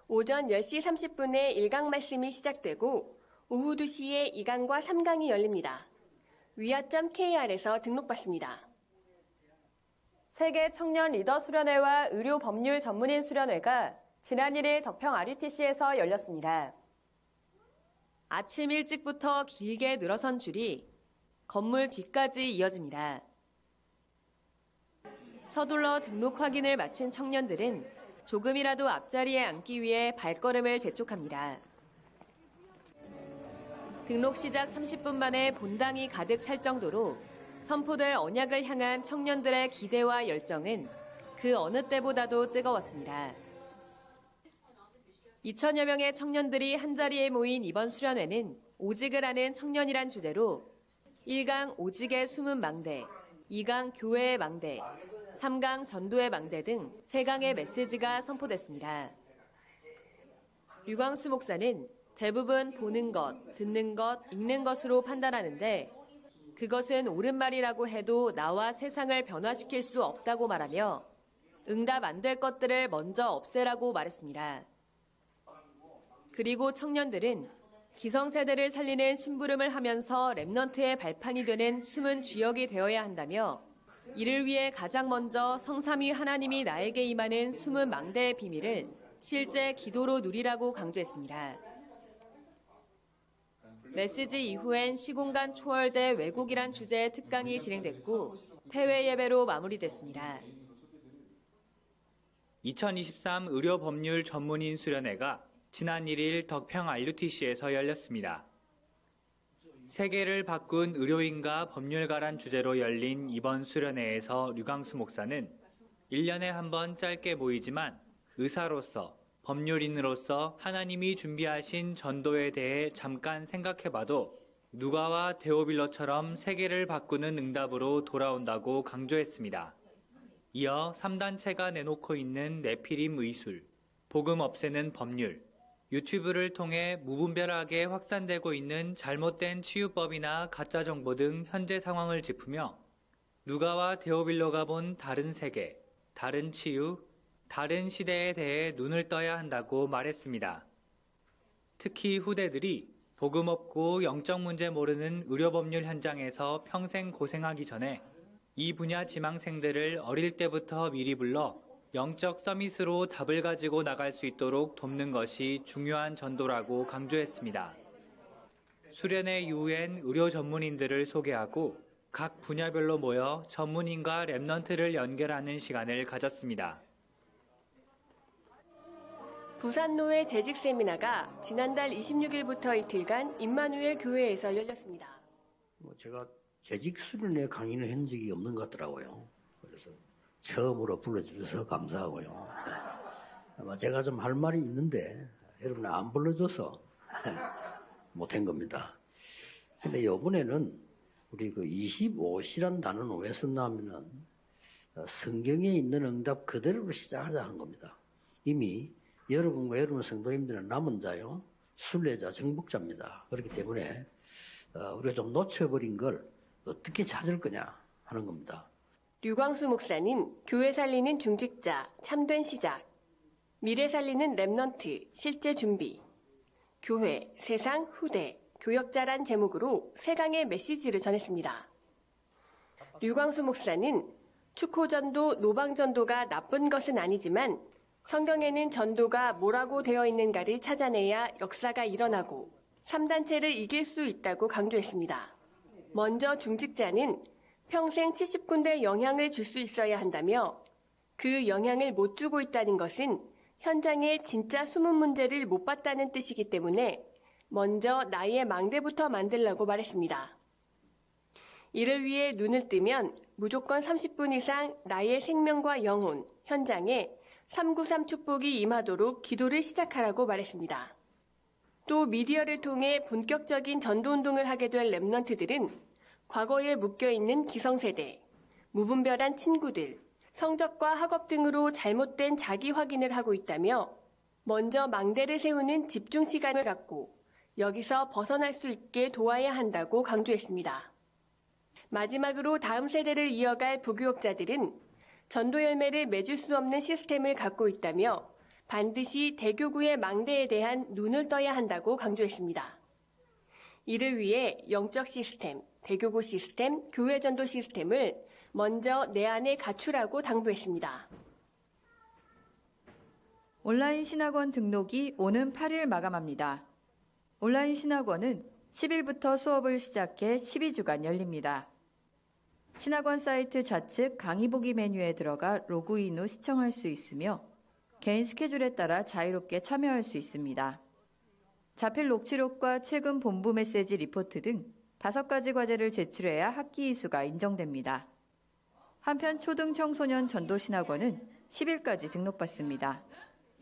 오전 10시 30분에 1강 말씀이 시작되고 오후 2시에 2강과 3강이 열립니다. 위아.kr에서 등록받습니다. 세계 청년 리더 수련회와 의료 법률 전문인 수련회가 지난 1일 덕평 RUTC에서 열렸습니다. 아침 일찍부터 길게 늘어선 줄이 건물 뒤까지 이어집니다. 서둘러 등록 확인을 마친 청년들은 조금이라도 앞자리에 앉기 위해 발걸음을 재촉합니다. 등록 시작 30분 만에 본당이 가득 찰 정도로 선포될 언약을 향한 청년들의 기대와 열정은 그 어느 때보다도 뜨거웠습니다. 2천여 명의 청년들이 한자리에 모인 이번 수련회는 오직을 하는 청년이란 주제로 1강 오직의 숨은 망대, 2강 교회의 망대, 3강 전도의 망대 등 3강의 메시지가 선포됐습니다. 류광수 목사는 대부분 보는 것, 듣는 것, 읽는 것으로 판단하는데 그것은 옳은 말이라고 해도 나와 세상을 변화시킬 수 없다고 말하며 응답 안 될 것들을 먼저 없애라고 말했습니다. 그리고 청년들은 기성세대를 살리는 심부름을 하면서 렘넌트의 발판이 되는 숨은 주역이 되어야 한다며 이를 위해 가장 먼저 성삼위 하나님이 나에게 임하는 숨은 망대의 비밀을 실제 기도로 누리라고 강조했습니다. 메시지 이후엔 시공간 초월대 왜곡이란 주제의 특강이 진행됐고 폐회 예배로 마무리됐습니다. 2023 의료법률 전문인 수련회가 지난 1일 덕평 RUTC에서 열렸습니다. 세계를 바꾼 의료인과 법률가란 주제로 열린 이번 수련회에서 류광수 목사는 1년에 한 번 짧게 모이지만 의사로서, 법률인으로서 하나님이 준비하신 전도에 대해 잠깐 생각해봐도 누가와 데오빌로처럼 세계를 바꾸는 응답으로 돌아온다고 강조했습니다. 이어 3단체가 내놓고 있는 네피림 의술, 복음 없애는 법률, 유튜브를 통해 무분별하게 확산되고 있는 잘못된 치유법이나 가짜 정보 등 현재 상황을 짚으며 누가와 데오빌로가 본 다른 세계, 다른 치유, 다른 시대에 대해 눈을 떠야 한다고 말했습니다. 특히 후대들이 복음 없고 영적 문제 모르는 의료법률 현장에서 평생 고생하기 전에 이 분야 지망생들을 어릴 때부터 미리 불러 영적 서밋으로 답을 가지고 나갈 수 있도록 돕는 것이 중요한 전도라고 강조했습니다. 수련회 이후엔 의료 전문인들을 소개하고 각 분야별로 모여 전문인과 랩넌트를 연결하는 시간을 가졌습니다. 부산노회 재직 세미나가 지난달 26일부터 이틀간 임마누엘 교회에서 열렸습니다. 제가 재직 수련회 강의는 한 적이 없는 것 같더라고요. 그래서 처음으로 불러주셔서 감사하고요. 아마 제가 좀 할 말이 있는데 여러분 안 불러줘서 못한 겁니다. 근데 이번에는 우리 그 25시란 단어는 왜 썼냐면은 성경에 있는 응답 그대로 시작하자 하는 겁니다. 이미 여러분과 여러분 성도님들은 남은 자요, 순례자, 정복자입니다. 그렇기 때문에 우리가 좀 놓쳐버린 걸 어떻게 찾을 거냐 하는 겁니다. 류광수 목사는 교회 살리는 중직자, 참된 시작, 미래 살리는 랩넌트, 실제 준비, 교회, 세상, 후대, 교역자란 제목으로 3강의 메시지를 전했습니다. 류광수 목사는 축호전도, 노방전도가 나쁜 것은 아니지만 성경에는 전도가 뭐라고 되어 있는가를 찾아내야 역사가 일어나고 3단체를 이길 수 있다고 강조했습니다. 먼저 중직자는 평생 70군데 영향을 줄 수 있어야 한다며 그 영향을 못 주고 있다는 것은 현장에 진짜 숨은 문제를 못 봤다는 뜻이기 때문에 먼저 나의 망대부터 만들라고 말했습니다. 이를 위해 눈을 뜨면 무조건 30분 이상 나의 생명과 영혼, 현장에 393 축복이 임하도록 기도를 시작하라고 말했습니다. 또 미디어를 통해 본격적인 전도운동을 하게 될 랩넌트들은 과거에 묶여있는 기성세대, 무분별한 친구들, 성적과 학업 등으로 잘못된 자기 확인을 하고 있다며 먼저 망대를 세우는 집중 시간을 갖고 여기서 벗어날 수 있게 도와야 한다고 강조했습니다. 마지막으로 다음 세대를 이어갈 부교역자들은 전도 열매를 맺을 수 없는 시스템을 갖고 있다며 반드시 대교구의 망대에 대한 눈을 떠야 한다고 강조했습니다. 이를 위해 영적 시스템, 대교구 시스템, 교회 전도 시스템을 먼저 내 안에 갖추라고 당부했습니다. 온라인 신학원 등록이 오는 8일 마감합니다. 온라인 신학원은 10일부터 수업을 시작해 12주간 열립니다. 신학원 사이트 좌측 강의 보기 메뉴에 들어가 로그인 후 시청할 수 있으며 개인 스케줄에 따라 자유롭게 참여할 수 있습니다. 자필 녹취록과 최근 본부 메시지 리포트 등 5가지 과제를 제출해야 학기 이수가 인정됩니다. 한편 초등 청소년 전도 신학원은 10일까지 등록받습니다.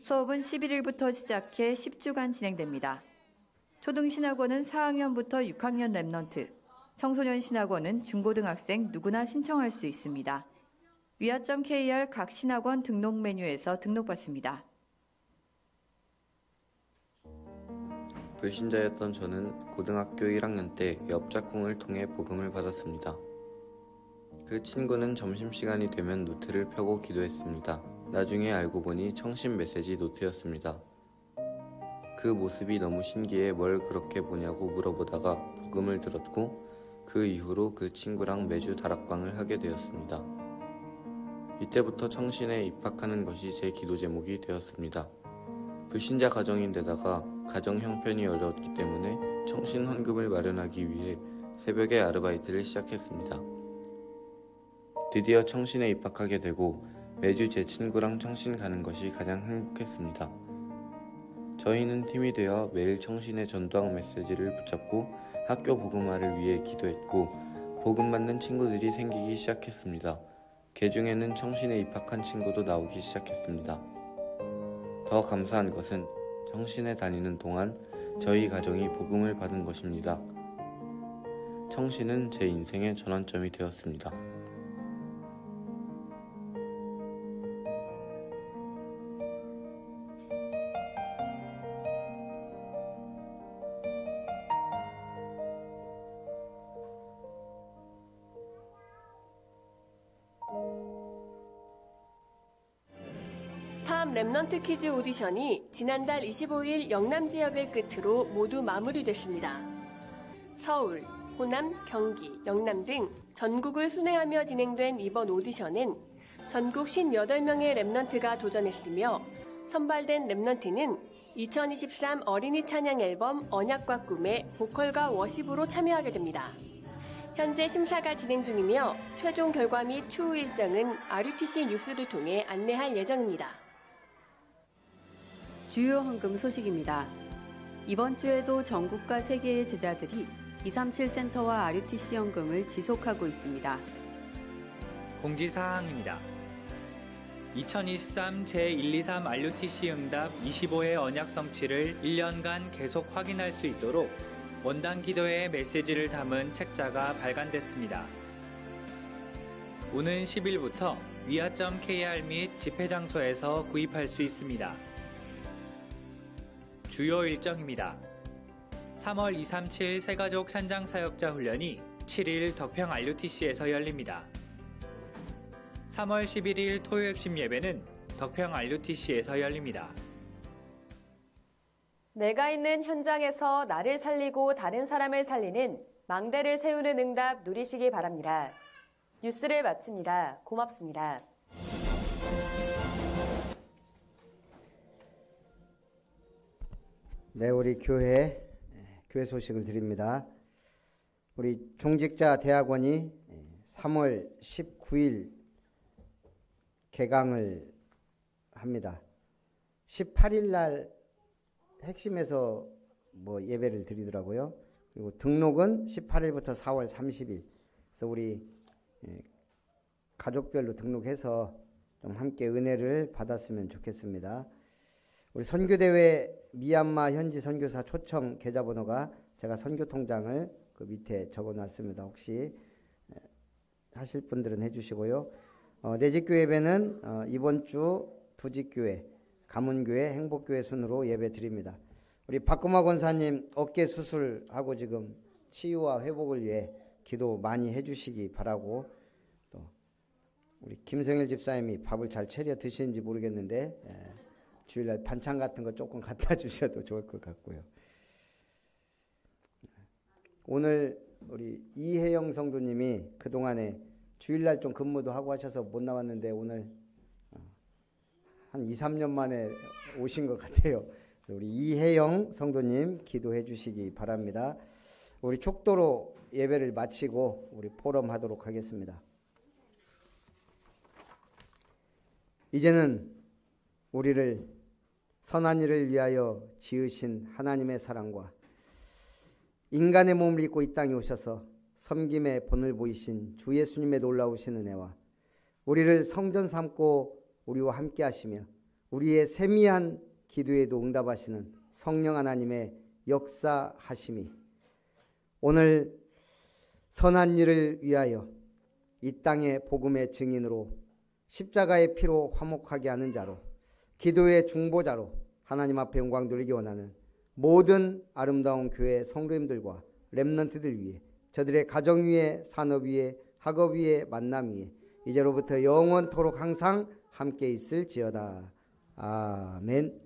수업은 11일부터 시작해 10주간 진행됩니다. 초등 신학원은 4학년부터 6학년 랩넌트, 청소년 신학원은 중고등학생 누구나 신청할 수 있습니다. 위아.kr 각 신학원 등록 메뉴에서 등록받습니다. 불신자였던 저는 고등학교 1학년 때 옆 짝꿍을 통해 복음을 받았습니다. 그 친구는 점심시간이 되면 노트를 펴고 기도했습니다. 나중에 알고 보니 청신 메시지 노트였습니다. 그 모습이 너무 신기해 뭘 그렇게 보냐고 물어보다가 복음을 들었고 그 이후로 그 친구랑 매주 다락방을 하게 되었습니다. 이때부터 청신에 입학하는 것이 제 기도 제목이 되었습니다. 불신자 가정인데다가 가정 형편이 어려웠기 때문에 청신 헌금을 마련하기 위해 새벽에 아르바이트를 시작했습니다. 드디어 청신에 입학하게 되고 매주 제 친구랑 청신 가는 것이 가장 행복했습니다. 저희는 팀이 되어 매일 청신의 전도학 메시지를 붙잡고 학교 복음화를 위해 기도했고 복음 받는 친구들이 생기기 시작했습니다. 그 중에는 청신에 입학한 친구도 나오기 시작했습니다. 더 감사한 것은 청신에 다니는 동안 저희 가정이 복음을 받은 것입니다. 청신은 제 인생의 전환점이 되었습니다. 팜 랩넌트 퀴즈 오디션이 지난달 25일 영남 지역을 끝으로 모두 마무리됐습니다. 서울, 호남, 경기, 영남 등 전국을 순회하며 진행된 이번 오디션엔 전국 58명의 랩넌트가 도전했으며 선발된 랩넌트는 2023 어린이 찬양 앨범 언약과 꿈의 보컬과 워십으로 참여하게 됩니다. 현재 심사가 진행 중이며 최종 결과 및 추후 일정은 RUTC 뉴스를 통해 안내할 예정입니다. 주요 헌금 소식입니다. 이번 주에도 전국과 세계의 제자들이 237 센터와 RUTC 헌금을 지속하고 있습니다. 공지사항입니다. 2023 제123 RUTC 응답 25회 언약 성취를 1년간 계속 확인할 수 있도록 원당 기도회의 메시지를 담은 책자가 발간됐습니다. 오는 10일부터 위아.kr 및 집회 장소에서 구입할 수 있습니다. 주요 일정입니다. 3월 237 새가족 현장 사역자 훈련이 7일 덕평 RUTC에서 열립니다. 3월 11일 토요 핵심 예배는 덕평 RUTC에서 열립니다. 내가 있는 현장에서 나를 살리고 다른 사람을 살리는 망대를 세우는 응답 누리시기 바랍니다. 뉴스를 마칩니다. 고맙습니다. 네, 우리 교회 소식을 드립니다. 우리 중직자 대학원이 3월 19일 개강을 합니다. 18일 날 핵심에서 예배를 드리더라고요. 그리고 등록은 18일부터 4월 30일. 그래서 우리 가족별로 등록해서 좀 함께 은혜를 받았으면 좋겠습니다. 우리 선교대회 미얀마 현지 선교사 초청 계좌번호가 제가 선교통장을 그 밑에 적어놨습니다. 혹시 하실 분들은 해주시고요. 내집교회 예배는 이번 주 부집교회, 가문교회, 행복교회 순으로 예배 드립니다. 우리 박금화 권사님 어깨 수술하고 지금 치유와 회복을 위해 기도 많이 해주시기 바라고, 또 우리 김성일 집사님이 밥을 잘 차려 드시는지 모르겠는데 주일날 반찬 같은 거 조금 갖다 주셔도 좋을 것 같고요. 오늘 우리 이혜영 성도님이 그동안에 주일날 좀 근무도 하고 하셔서 못 나왔는데 오늘 한 2, 3년 만에 오신 것 같아요. 우리 이혜영 성도님 기도해 주시기 바랍니다. 우리 축도로 예배를 마치고 우리 포럼 하도록 하겠습니다. 이제는 우리를 선한 일을 위하여 지으신 하나님의 사랑과 인간의 몸을 입고 이 땅에 오셔서 섬김의 본을 보이신 주 예수님의 놀라우신 은혜와 우리를 성전 삼고 우리와 함께 하시며 우리의 세미한 기도에도 응답하시는 성령 하나님의 역사하심이 오늘 선한 일을 위하여 이 땅의 복음의 증인으로 십자가의 피로 화목하게 하는 자로 기도의 중보자로 하나님 앞에 영광 돌리기 원하는 모든 아름다운 교회 성도님들과 렘넌트들 위해 저들의 가정 위에 산업 위에 학업 위에 만남 위에 이제로부터 영원토록 항상 함께 있을지어다. 아멘.